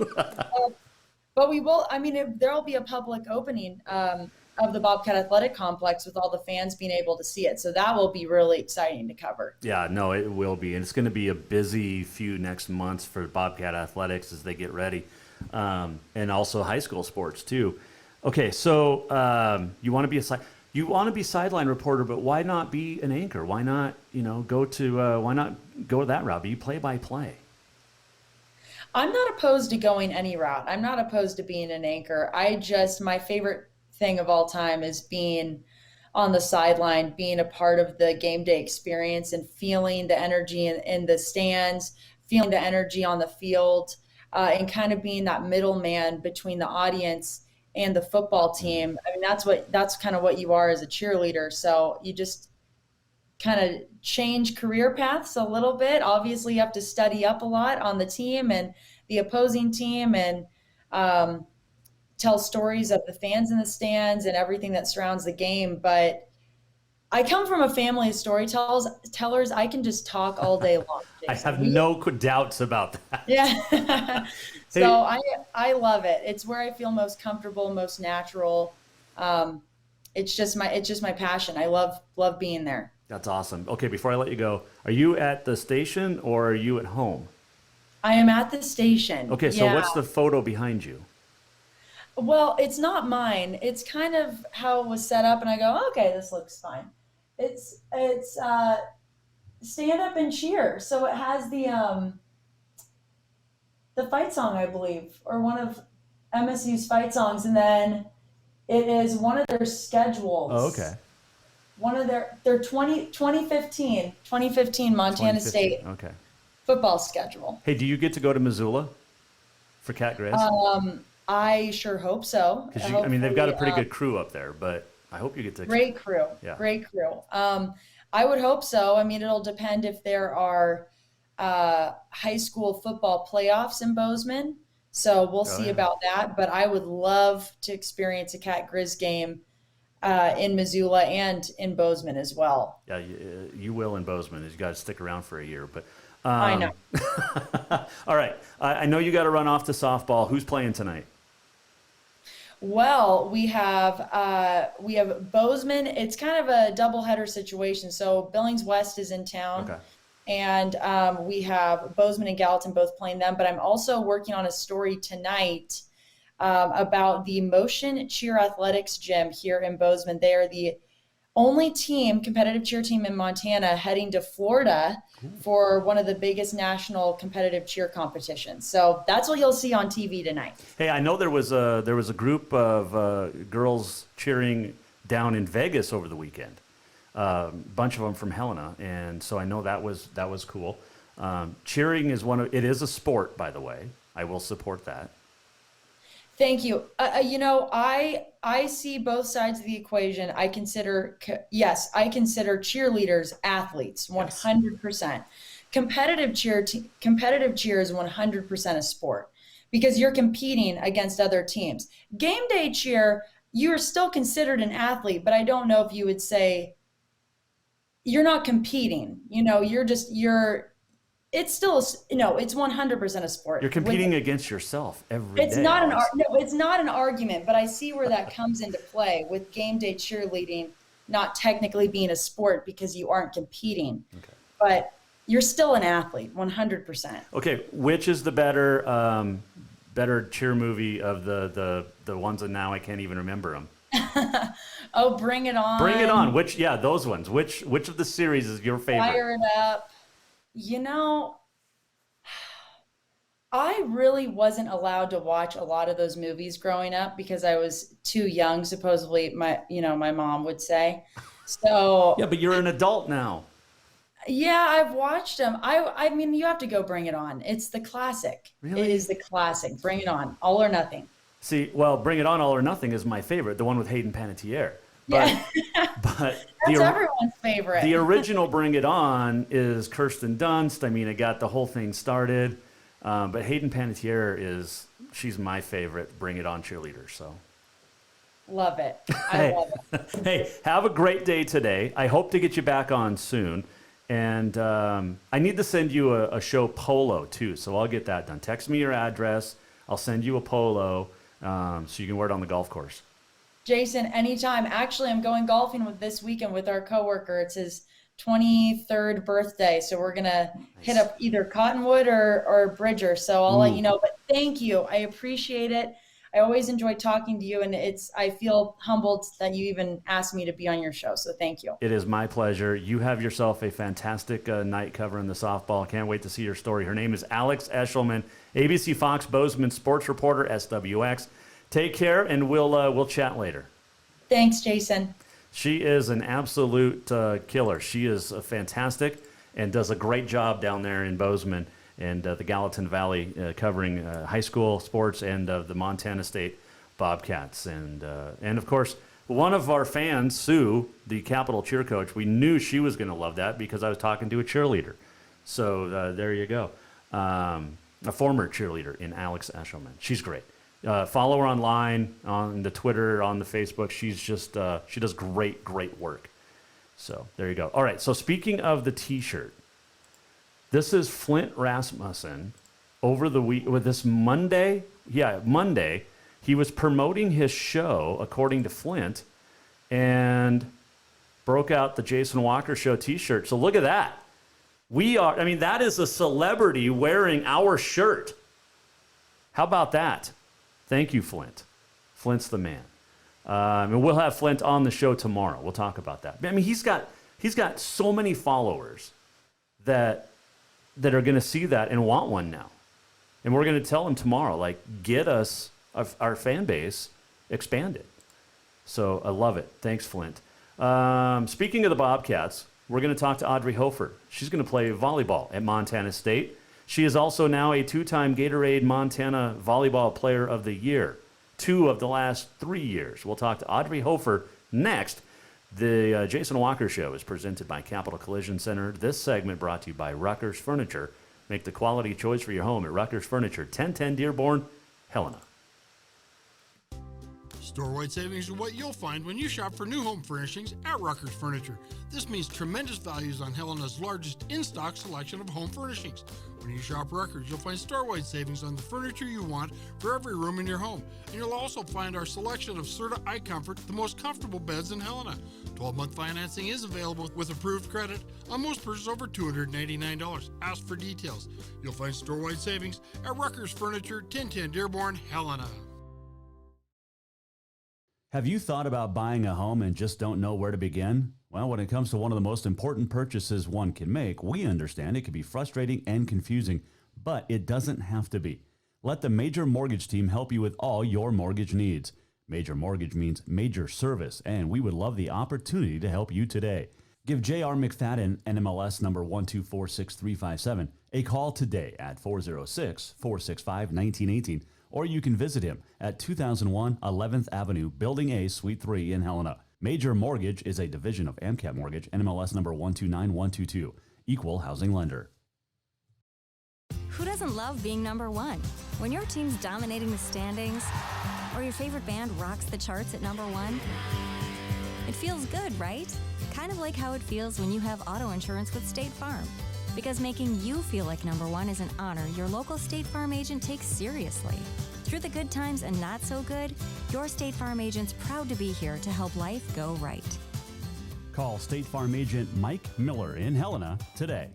But we will, I mean, there'll be a public opening of the Bobcat Athletic Complex with all the fans being able to see it. So that will be really exciting to cover.
Yeah, no, it will be. And it's going to be a busy few next months for Bobcat Athletics as they get ready. And also high school sports too. Okay, so you want to be sideline reporter, but why not be an anchor? Why not, go that route? Be play-by-play.
I'm not opposed to going any route. I'm not opposed to being an anchor. My favorite thing of all time is being on the sideline, being a part of the game day experience and feeling the energy in the stands, feeling the energy on the field, and kind of being that middleman between the audience and the football team. I mean, that's kind of what you are as a cheerleader. So you just kind of change career paths a little bit. Obviously, you have to study up a lot on the team and the opposing team and tell stories of the fans in the stands and everything that surrounds the game. But I come from a family of storytellers. I can just talk all day long, Jason.
I have no doubts about that.
Yeah. So I love it. It's where I feel most comfortable, most natural. It's just my passion. I love being there.
That's awesome. Okay, before I let you go, are you at the station or are you at home?
I am at the station.
Okay, so what's the photo behind you?
Well, it's not mine. It's kind of how it was set up, and I go, okay, this looks fine. It's stand up and cheer. So it has the fight song, I believe, or one of MSU's fight songs, and then it is one of their schedules.
Oh, okay.
One of their 2015 Montana State football schedule.
Hey, do you get to go to Missoula for Cat Grizz?
I sure hope so.
Because I mean, they've got a pretty good crew up there, but I hope you get to.
Great crew. Yeah. Great crew. I would hope so. I mean, it'll depend if there are high school football playoffs in Bozeman. So we'll see about that. But I would love to experience a Cat Grizz game in Missoula and in Bozeman as well.
Yeah, you will in Bozeman. You got to stick around for a year. But
I know.
All right. I know you got to run off to softball. Who's playing tonight?
Well, we have Bozeman. It's kind of a doubleheader situation. So Billings West is in town.
Okay.
And we have Bozeman and Gallatin both playing them. But I'm also working on a story tonight about the Motion Cheer Athletics Gym here in Bozeman. They are the only competitive cheer team in Montana heading to Florida for one of the biggest national competitive cheer competitions. So that's what you'll see on TV tonight.
Hey, I know there was a group of girls cheering down in Vegas over the weekend. Bunch of them from Helena, and so I know that was cool. Cheering is it is a sport, by the way. I will support that.
Thank you. I see both sides of the equation. I consider cheerleaders athletes, 100%. Competitive cheer is 100% a sport because you're competing against other teams. Game day cheer, you're still considered an athlete, but I don't know if you would say you're not competing. It's still, it's 100% a sport.
You're competing against yourself every day.
It's not an argument, but I see where that comes into play with game day cheerleading not technically being a sport because you aren't competing. Okay. But you're still an athlete, 100%.
Okay, which is the better cheer movie of the ones that now I can't even remember them?
Oh, Bring It On.
Bring It On. Those ones. Which of the series is your favorite?
Fire It Up. I really wasn't allowed to watch a lot of those movies growing up because I was too young, supposedly my mom would say. So
yeah, but you're an adult now.
Yeah, I've watched them. I mean, you have to go Bring It On. It's the classic.
Really?
It is the classic. Bring It On. All or Nothing.
See, well, Bring It On, All or Nothing is my favorite, the one with Hayden Panettiere.
But that's everyone's favorite.
The original Bring It On is Kirsten Dunst. I mean, it got the whole thing started. But Hayden Panettiere she's my favorite Bring It On cheerleader. So
love it. I love it.
Hey, have a great day today. I hope to get you back on soon. And I need to send you a show polo too. So I'll get that done. Text me your address. I'll send you a polo so you can wear it on the golf course.
Jason, anytime. Actually, I'm going golfing this weekend with our coworker. It's his 23rd birthday. So we're going to hit up either Cottonwood or Bridger. So I'll let you know. But thank you. I appreciate it. I always enjoy talking to you. And I feel humbled that you even asked me to be on your show. So thank you.
It is my pleasure. You have yourself a fantastic night covering the softball. Can't wait to see your story. Her name is Alex Eschelman, ABC Fox Bozeman sports reporter, SWX. Take care, and we'll chat later.
Thanks, Jason.
She is an absolute killer. She is fantastic and does a great job down there in Bozeman and the Gallatin Valley covering high school sports and the Montana State Bobcats. And of course, one of our fans, Sue, the Capital cheer coach, we knew she was going to love that because I was talking to a cheerleader. So there you go. a former cheerleader in Alex Eschelman. She's great. Follow her online, on the Twitter, on the Facebook. She's just, she does great work. So there you go. All right, so speaking of the T-shirt, this is Flint Rasmussen over the week, with this Monday. Yeah, Monday, he was promoting his show, according to Flint, and broke out the Jason Walker Show T-shirt. So look at that. That is a celebrity wearing our shirt. How about that? Thank you, Flint. Flint's the man. And we'll have Flint on the show tomorrow. We'll talk about that. I mean, he's got so many followers that are going to see that and want one now. And we're going to tell him tomorrow, like, get us our fan base expanded. So I love it. Thanks, Flint. Speaking of the Bobcats, we're going to talk to Audrey Hofer. She's going to play volleyball at Montana State. She is also now a 2-time Gatorade Montana Volleyball Player of the Year, 2 of the last 3 years. We'll talk to Audrey Hofer next. The Jason Walker Show is presented by Capital Collision Center. This segment brought to you by Ruckers Furniture. Make the quality choice for your home at Ruckers Furniture, 1010 Dearborn, Helena.
Store-wide savings are what you'll find when you shop for new home furnishings at Ruckers Furniture. This means tremendous values on Helena's largest in-stock selection of home furnishings. When you shop Ruckers, you'll find store-wide savings on the furniture you want for every room in your home. And you'll also find our selection of Serta iComfort, the most comfortable beds in Helena. 12-month financing is available with approved credit on most purchases over $289. Ask for details. You'll find store-wide savings at Ruckers Furniture, 1010 Dearborn, Helena.
Have you thought about buying a home and just don't know where to begin? Well, when it comes to one of the most important purchases one can make, we understand it can be frustrating and confusing, but it doesn't have to be. Let the Major Mortgage team help you with all your mortgage needs. Major Mortgage means major service, and we would love the opportunity to help you today. Give J.R. McFadden, NMLS number 1246357, a call today at 406-465-1918, or you can visit him at 2001 11th Avenue, Building A, Suite 3 in Helena. Major Mortgage is a division of AMCAP Mortgage, NMLS number 129122, equal housing lender.
Who doesn't love being number one? When your team's dominating the standings, or your favorite band rocks the charts at number one, it feels good, right? Kind of like how it feels when you have auto insurance with State Farm. Because making you feel like number one is an honor your local State Farm agent takes seriously. Through the good times and not so good, your State Farm agent's proud to be here to help life go right.
Call State Farm agent Mike Miller in Helena today.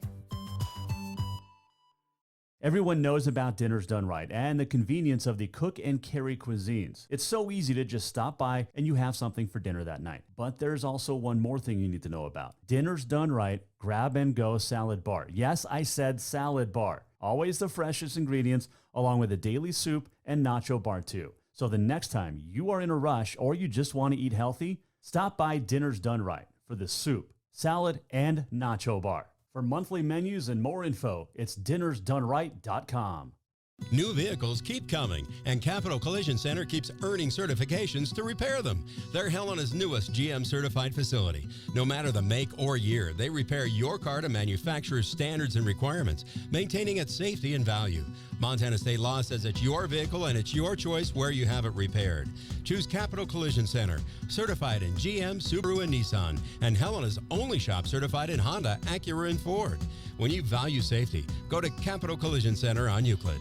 Everyone knows about Dinners Done Right and the convenience of the cook and carry cuisines. It's so easy to just stop by and you have something for dinner that night. But there's also one more thing you need to know about. Dinners Done Right Grab and Go Salad Bar. Yes, I said salad bar. Always the freshest ingredients, along with a daily soup and nacho bar too. So the next time you are in a rush or you just want to eat healthy, stop by Dinners Done Right for the soup, salad, and nacho bar. For monthly menus and more info, it's dinnersdoneright.com.
New vehicles keep coming, and Capital Collision Center keeps earning certifications to repair them. They're Helena's newest GM-certified facility. No matter the make or year, they repair your car to manufacturer's standards and requirements, maintaining its safety and value. Montana state law says it's your vehicle and it's your choice where you have it repaired. Choose Capital Collision Center, certified in GM, Subaru, and Nissan, and Helena's only shop certified in Honda, Acura, and Ford. When you value safety, go to Capital Collision Center on Euclid.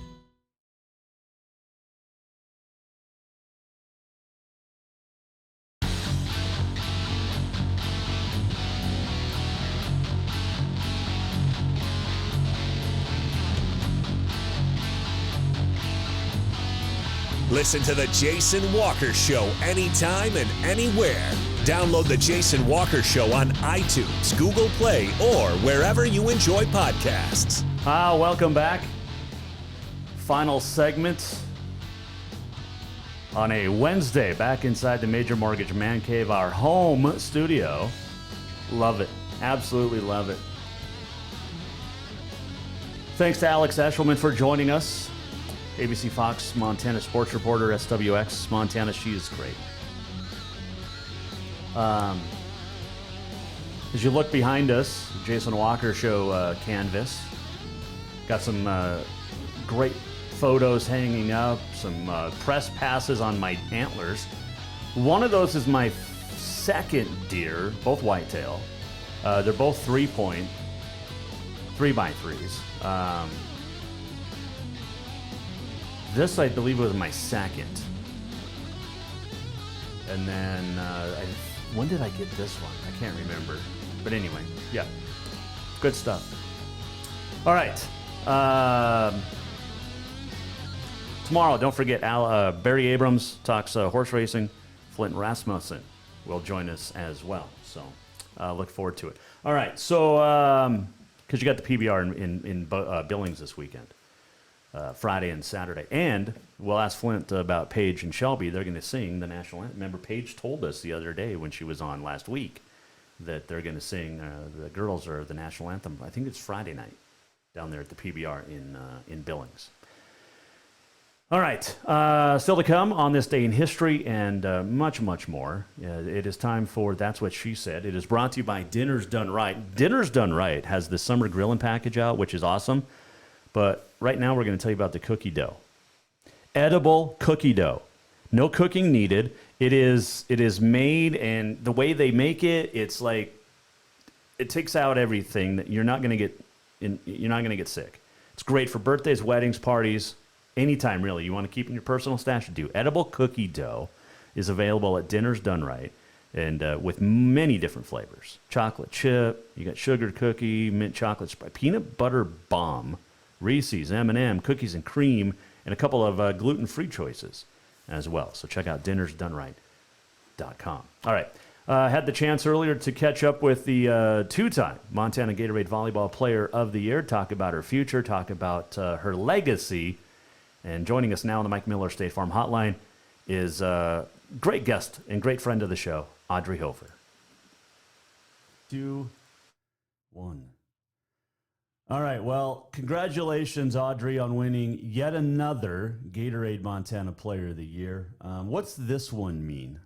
Listen to the Jason Walker Show anytime and anywhere. Download the Jason Walker Show on iTunes, Google Play, or wherever you enjoy podcasts.
Welcome back. Final segment on a Wednesday, back inside the Major Mortgage Man Cave, our home studio. Love it. Absolutely love it. Thanks to Alex Eschelman for joining us. ABC Fox Montana sports reporter, SWX Montana. She is great. As you look behind us, Jason Walker Show canvas. Got some great photos hanging up, some press passes on my antlers. One of those is my second deer, both whitetail. They're both 3-point, 3x3s. This, I believe, was my second. And then, when did I get this one? I can't remember. But anyway, yeah, good stuff. All right. Tomorrow, don't forget, Barry Abrams talks horse racing. Flint Rasmussen will join us as well. So look forward to it. All right. So, because you got the PBR in Billings this weekend. Friday and Saturday. And we'll ask Flint about Paige and Shelby. They're going to sing the national anthem. Remember, Paige told us the other day when she was on last week that they're going to sing, the girls are the national anthem. I think it's Friday night down there at the PBR in Billings. All right. Still to come on this day in history and much, much more. It is time for That's What She Said. It is brought to you by Dinner's Done Right. Dinner's Done Right has the summer grilling package out, which is awesome. But right now we're going to tell you about the cookie dough. Edible cookie dough. No cooking needed. It is made, and the way they make it, it's like it takes out everything that you're not going to get sick. It's great for birthdays, weddings, parties, anytime really. You want to keep in your personal stash, do. Edible cookie dough is available at Dinner's Done Right, and with many different flavors. Chocolate chip, you got sugar cookie, mint chocolate, peanut butter bomb, Reese's, M&M, cookies and cream, and a couple of gluten-free choices as well. So check out dinnersdoneright.com. All right. Had the chance earlier to catch up with the two-time Montana Gatorade Volleyball Player of the Year, talk about her future, talk about her legacy. And joining us now on the Mike Miller State Farm Hotline is a great guest and great friend of the show, Audrey Hofer. 2, 1. All right, well, congratulations, Audrey, on winning yet another Gatorade Montana Player of the Year. What's this one mean?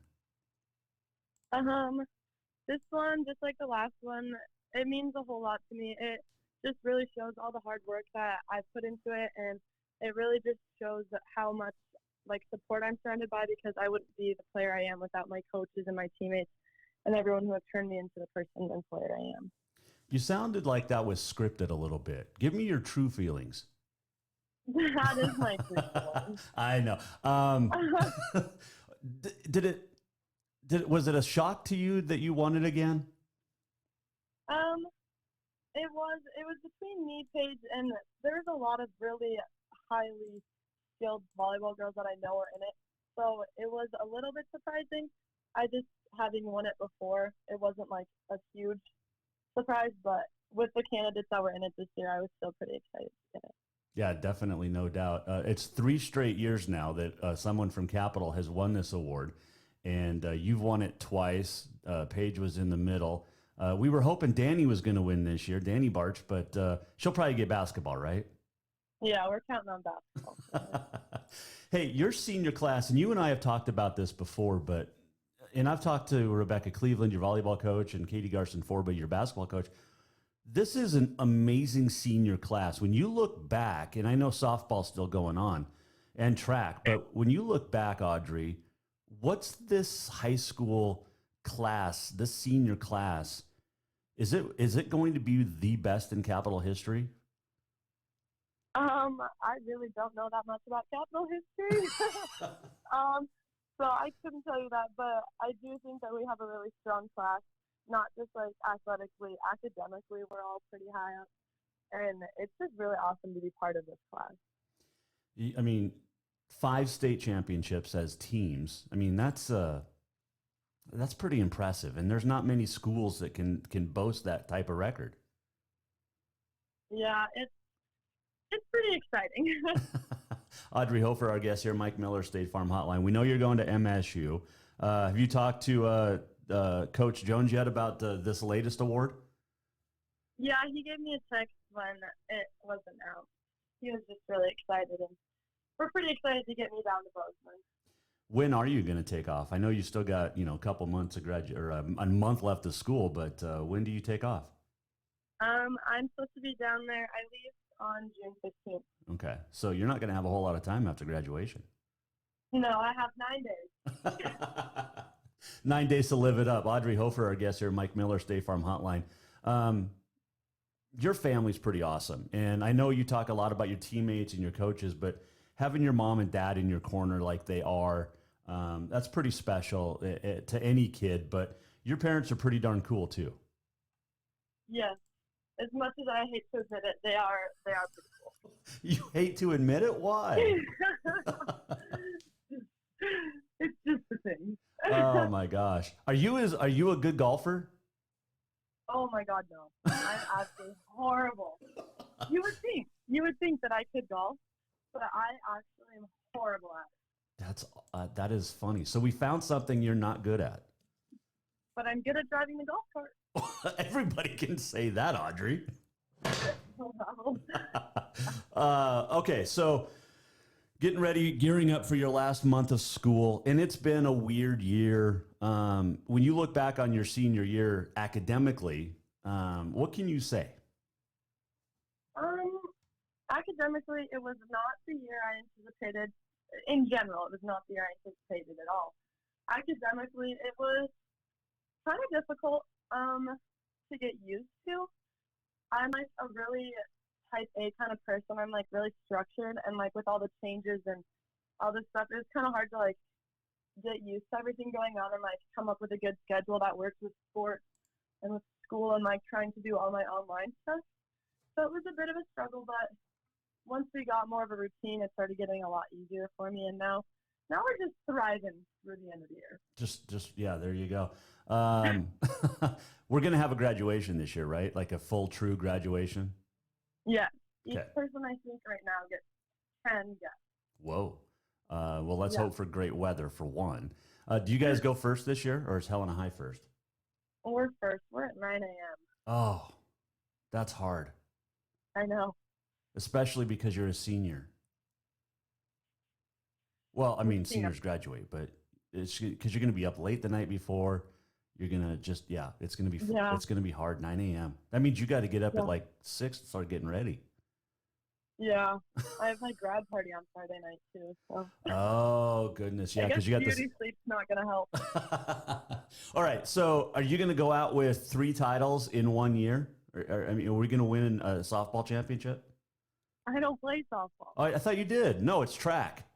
This one, just like the last one, it means a whole lot to me. It just really shows all the hard work that I've put into it, and it really just shows how much support I'm surrounded by, because I wouldn't be the player I am without my coaches and my teammates and everyone who has turned me into the person and player I am. You
sounded like that was scripted a little bit. Give me your true feelings.
That is my true feelings.
I know. Was it a shock to you that you won it again?
It was between me, Paige, and there's a lot of really highly skilled volleyball girls that I know are in it. So it was a little bit surprising. Having won it before, it wasn't like a huge surprise, but with the candidates that were in it this year, I was still pretty excited to get it.
Yeah, definitely, no doubt. It's 3 straight years now that someone from Capital has won this award, and you've won it twice. Paige was in the middle. We were hoping Danny was going to win this year, Danny Barch, but she'll probably get basketball, right?
Yeah, we're counting on basketball.
Hey, your senior class, and you and I have talked about this before, and I've talked to Rebecca Cleveland, your volleyball coach, and Katie Garson-Forba, your basketball coach. This is an amazing senior class. When you look back, and I know softball's still going on, and track, but when you look back, Audrey, what's this high school class, this senior class, is it going to be the best in Capital history?
I really don't know that much about Capital history. So I couldn't tell you that, but I do think that we have a really strong class, not just like athletically, academically, we're all pretty high up. And it's just really awesome to be part of this class.
I mean, 5 state championships as teams. I mean, that's pretty impressive. And there's not many schools that can boast that type of record.
Yeah, it's pretty exciting.
Audrey Hofer, our guest here, Mike Miller, State Farm Hotline. We know you're going to MSU. Have you talked to Coach Jones yet about this latest award?
Yeah, he gave me a text when it was announced. He was just really excited, and we're pretty excited to get me down to Bozeman.
When are you going to take off? I know you still got a couple months of a month left of school, but when do you take off?
I'm supposed to be down there. I leave on June 15th.
Okay. So you're not going to have a whole lot of time after graduation.
No, I have 9 days.
9 days to live it up. Audrey Hofer, our guest here, Mike Miller, State Farm Hotline. Your family's pretty awesome. And I know you talk a lot about your teammates and your coaches, but having your mom and dad in your corner like they are, that's pretty special to any kid. But your parents are pretty darn cool too.
Yes. As much as I hate to admit it, they are pretty cool.
You hate to admit it? Why?
It's just the thing.
Oh my gosh. Are you a good golfer?
Oh my God, no. I'm absolutely horrible. You would think that I could golf, but I actually am horrible at it.
That is funny. So we found something you're not good at.
But I'm good at driving the golf cart.
Everybody can say that, Audrey.
Wow.
Okay, so getting ready, gearing up for your last month of school, and it's been a weird year. When you look back on your senior year academically, what can you say?
Academically, it was not the year I anticipated. In general, it was not the year I anticipated at all. Academically, it was kind of difficult to get used to. I'm like a really type A kind of person. I'm like really structured, and like with all the changes and all this stuff, it was kind of hard to like get used to everything going on and like come up with a good schedule that works with sports and with school and like trying to do all my online stuff. So it was a bit of a struggle, but once we got more of a routine, it started getting a lot easier for me. And now we're just thriving through the end of the year.
Just yeah, there you go. We're going to have a graduation this year, right? Like a full, true graduation?
Yeah. Each
Okay.
person I think right now gets 10 guests.
Whoa. Well, let's
Yeah.
hope for great weather for one. Do you guys go first this year, or is Helena High first?
We're first. We're at 9 a.m.
Oh, that's hard,
I know.
especially because you're a senior. Well, I mean,
Yeah.
seniors graduate, but it's because you're going to be up late the night before. You're going to just, it's going to be,
Yeah.
it's going to be hard, 9 a.m. That means you got to get up
Yeah.
at like 6 to start getting ready.
Yeah. I have my grad party on Friday night too. So
Oh, goodness. Yeah,
I guess
because you got this.
beauty sleep's not going to help.
All right. So are you going to go out with 3 titles in 1 year? I mean, are we going to win a softball championship?
I don't play softball.
Oh, I thought you did. No, it's track.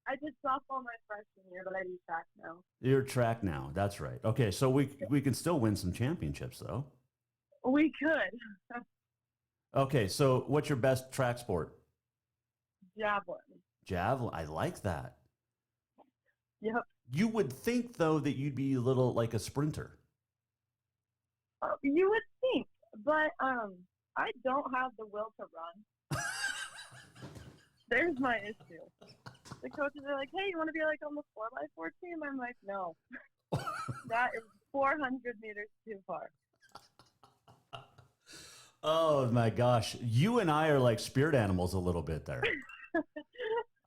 I did softball my freshman year, but I do track now.
You're track now. That's right. Okay. So we can still win some championships, though.
We could.
Okay. So what's your best track sport?
Javelin.
Javelin. I like that.
Yep.
You would think, though, that you'd be a little like a sprinter.
You would think, but I don't have the will to run. There's my issue. The coaches are like, hey, you want to be like on the 4x4 team? I'm like, no. That is 400 meters too far.
Oh, my gosh. You and I are like spirit animals a little bit there.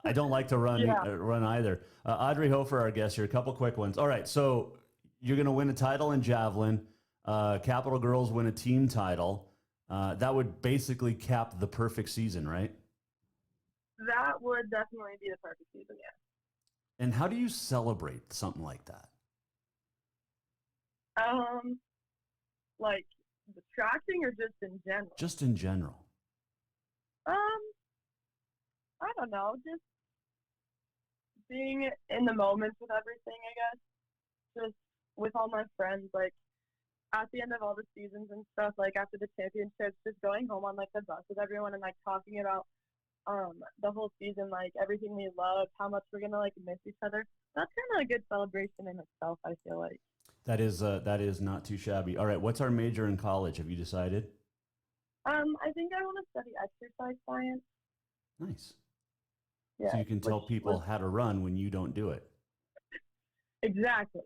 I don't like to run run either. Audrey Hofer, our guest here. A couple quick ones. All right, so you're going to win a title in javelin. Capital Girls win a team title. That would basically cap the perfect season, right?
That would definitely be the perfect season, yeah.
And how do you celebrate something like that?
Like the tracking or just in general?
Just in general.
I don't know, just being in the moments with everything, I guess. Just with all my friends, like at the end of all the seasons and stuff, like after the championships, just going home on like the bus with everyone and like talking about the whole season, like everything we loved, how much we're gonna like miss each other. That's kind of a good celebration in itself, I feel like.
That is not too shabby. All right, what's our major in college? Have you decided?
I think I want to study exercise science.
Nice.
Yeah,
so you can tell people how to run when you don't do it.
Exactly.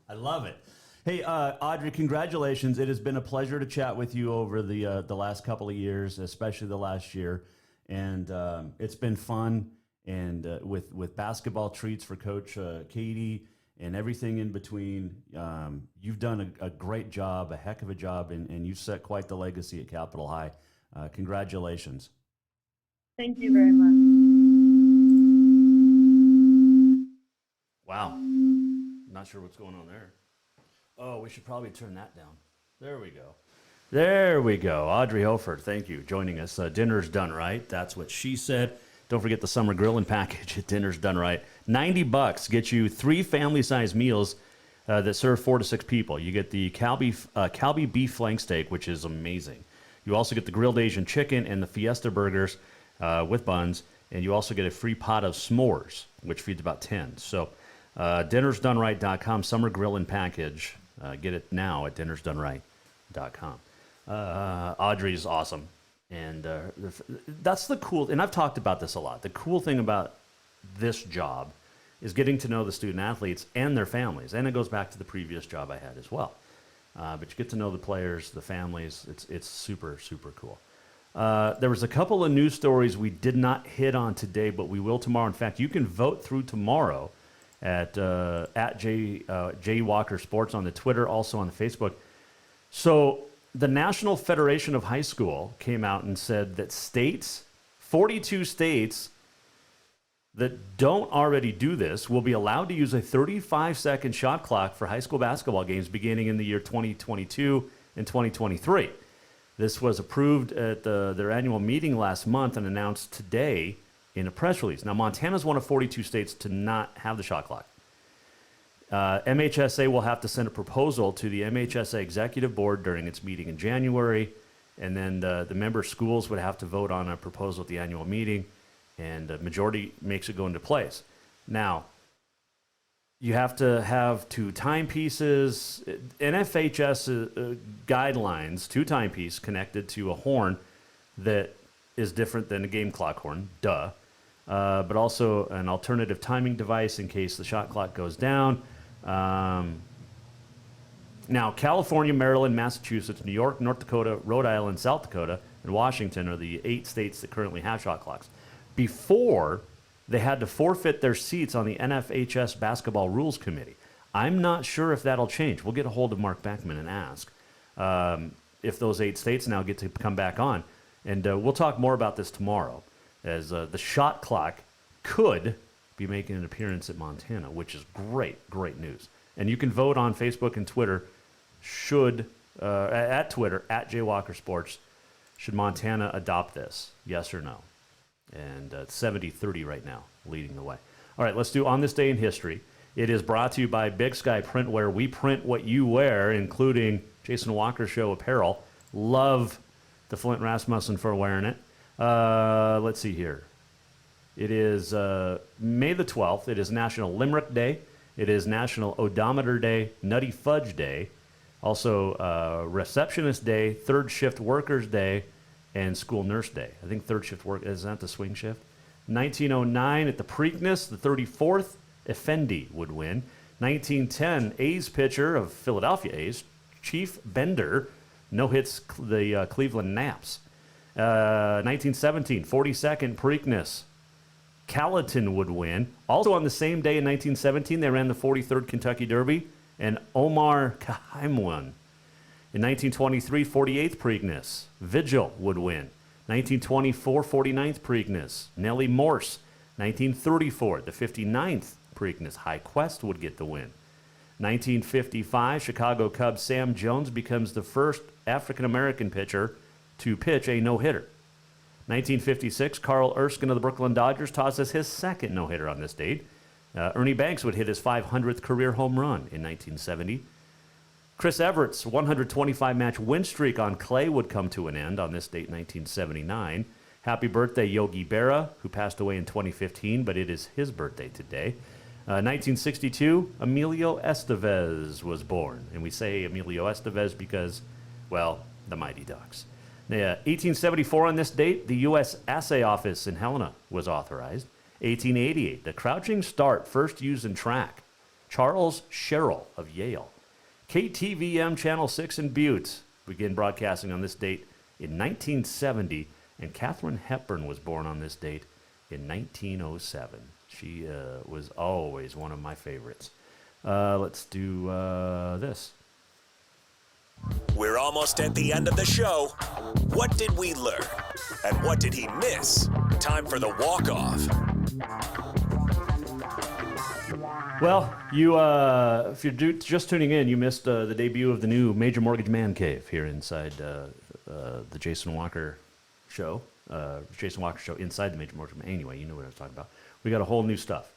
I love it. Hey, Audrey, congratulations. It has been a pleasure to chat with you over the last couple of years, especially the last year. And it's been fun. And with basketball treats for Coach Katie and everything in between, you've done a great job, a heck of a job, and you've set quite the legacy at Capitol High. Congratulations.
Thank you very much.
Wow. Not sure what's going on there. Oh, we should probably turn that down. There we go. There we go. Audrey Hofer, thank you, joining us. Dinner's Done Right. That's what she said. Don't forget the summer grilling package at Dinner's Done Right. $90 gets you 3 family-sized meals that serve 4 to 6 people. You get the Calbee beef flank steak, which is amazing. You also get the grilled Asian chicken and the Fiesta burgers with buns, and you also get a free pot of s'mores, which feeds about 10. So dinnersdoneright.com, summer grilling package. Get it now at dinnersdoneright.com. Audrey's awesome. And that's the cool, and I've talked about this a lot. The cool thing about this job is getting to know the student athletes and their families. And it goes back to the previous job I had as well. But you get to know the players, the families. It's super, super cool. There was a couple of news stories we did not hit on today, but we will tomorrow. In fact, you can vote through tomorrow at J Walker Sports on the Twitter, also on the Facebook. So the National Federation of High School came out and said that states, 42 states that don't already do this, will be allowed to use a 35-second shot clock for high school basketball games beginning in the year 2022 and 2023. This was approved at their annual meeting last month and announced today in a press release. Now, Montana is one of 42 states to not have the shot clock. MHSA will have to send a proposal to the MHSA Executive Board during its meeting in January, and then the member schools would have to vote on a proposal at the annual meeting, and the majority makes it go into place. Now, you have to have 2 timepieces. NFHS guidelines, 2 timepiece connected to a horn that is different than a game clock horn, duh. But also an alternative timing device in case the shot clock goes down. Now, California, Maryland, Massachusetts, New York, North Dakota, Rhode Island, South Dakota, and Washington are the 8 states that currently have shot clocks. Before, they had to forfeit their seats on the NFHS Basketball Rules Committee. I'm not sure if that'll change. We'll get a hold of Mark Beckman and ask if those 8 states now get to come back on. And we'll talk more about this tomorrow, as the shot clock could be making an appearance at Montana, which is great, great news. And you can vote on Facebook and Twitter, at Twitter, at JWalkerSports, should Montana adopt this, yes or no? And 70-30 right now, leading the way. All right, let's do On This Day in History. It is brought to you by Big Sky Printwear. We print what you wear, including Jason Walker Show apparel. Love the Flint Rasmussen for wearing it. Let's see here. It is May the 12th. It is National Limerick Day. It is National Odometer Day, Nutty Fudge Day. Also Receptionist Day, Third Shift Workers Day, and School Nurse Day. I think third shift work, is that the swing shift? 1909 at the Preakness, the 34th, Effendi would win. 1910, A's pitcher of Philadelphia A's, Chief Bender, no-hits the Cleveland Naps. 1917, 42nd Preakness, Callaton would win. Also on the same day in 1917, they ran the 43rd Kentucky Derby, and Omar Khaim won. In 1923, 48th Preakness, Vigil would win. 1924, 49th Preakness, Nellie Morse. 1934, the 59th Preakness, High Quest would get the win. 1955, Chicago Cubs Sam Jones becomes the first African-American pitcher to pitch a no-hitter. 1956, Carl Erskine of the Brooklyn Dodgers tosses his second no-hitter on this date. Ernie Banks would hit his 500th career home run in 1970. Chris Everett's 125-match win streak on clay would come to an end on this date, 1979. Happy birthday, Yogi Berra, who passed away in 2015, but it is his birthday today. 1962, Emilio Estevez was born. And we say Emilio Estevez because, well, the Mighty Ducks. 1874 on this date, the U.S. Assay Office in Helena was authorized. 1888, the crouching start first used in track. Charles Sherrill of Yale. KTVM Channel 6 in Butte began broadcasting on this date in 1970, and Katharine Hepburn was born on this date in 1907. She was always one of my favorites. Let's do this.
We're almost almost at the end of the show. What did we learn? And what did he miss? Time for the walk-off.
Well, if you're just tuning in, you missed the debut of the new Major Mortgage Man Cave here inside the Jason Walker Show. Jason Walker Show inside the Major Mortgage Man. Anyway, you know what I was talking about. We got a whole new stuff.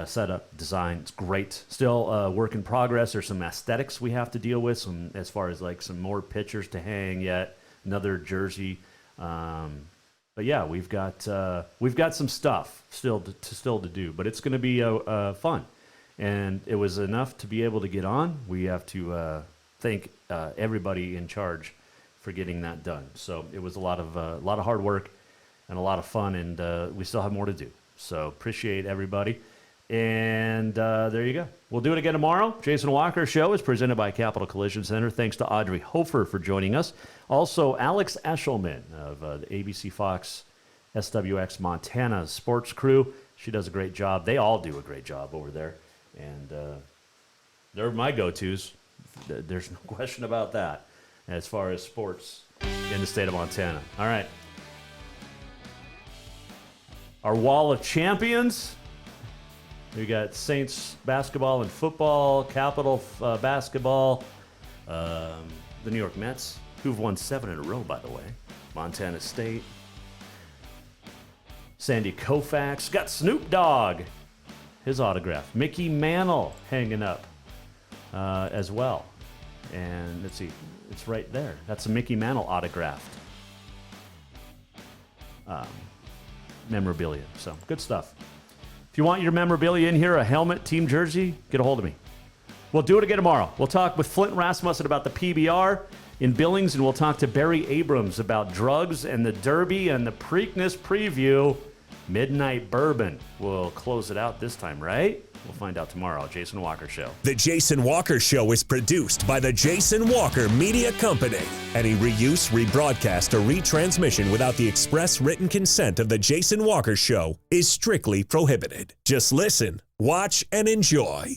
Set up, design, it's great. Still work in progress. There's some aesthetics we have to deal with, as far as like some more pictures to hang yet, another jersey. But yeah, we've got some stuff still to do, but it's going to be fun. And it was enough to be able to get on. We have to thank everybody in charge for getting that done. So it was a lot of hard work and a lot of fun, and we still have more to do. So appreciate everybody. And there you go. We'll do it again tomorrow. Jason Walker Show is presented by Capital Collision Center. Thanks to Audrey Hofer for joining us. Also, Alex Eschelman of the ABC Fox SWX Montana sports crew. She does a great job. They all do a great job over there. And they're my go-tos. There's no question about that as far as sports in the state of Montana. All right. Our wall of champions. We got Saints basketball and football, Capital basketball, the New York Mets, who've won 7 in a row, by the way. Montana State. Sandy Koufax. Got Snoop Dogg. His autograph. Mickey Mantle hanging up as well. And let's see. It's right there. That's a Mickey Mantle autographed memorabilia. So, good stuff. If you want your memorabilia in here, a helmet, team jersey, get a hold of me. We'll do it again tomorrow. We'll talk with Flint Rasmussen about the PBR in Billings, and we'll talk to Barry Abrams about drugs and the Derby and the Preakness preview. Midnight Bourbon. We'll close it out this time, right? We'll find out tomorrow. Jason Walker Show.
The Jason Walker Show is produced by the Jason Walker Media Company. Any reuse, rebroadcast, or retransmission without the express written consent of the Jason Walker Show is strictly prohibited. Just listen, watch, and enjoy.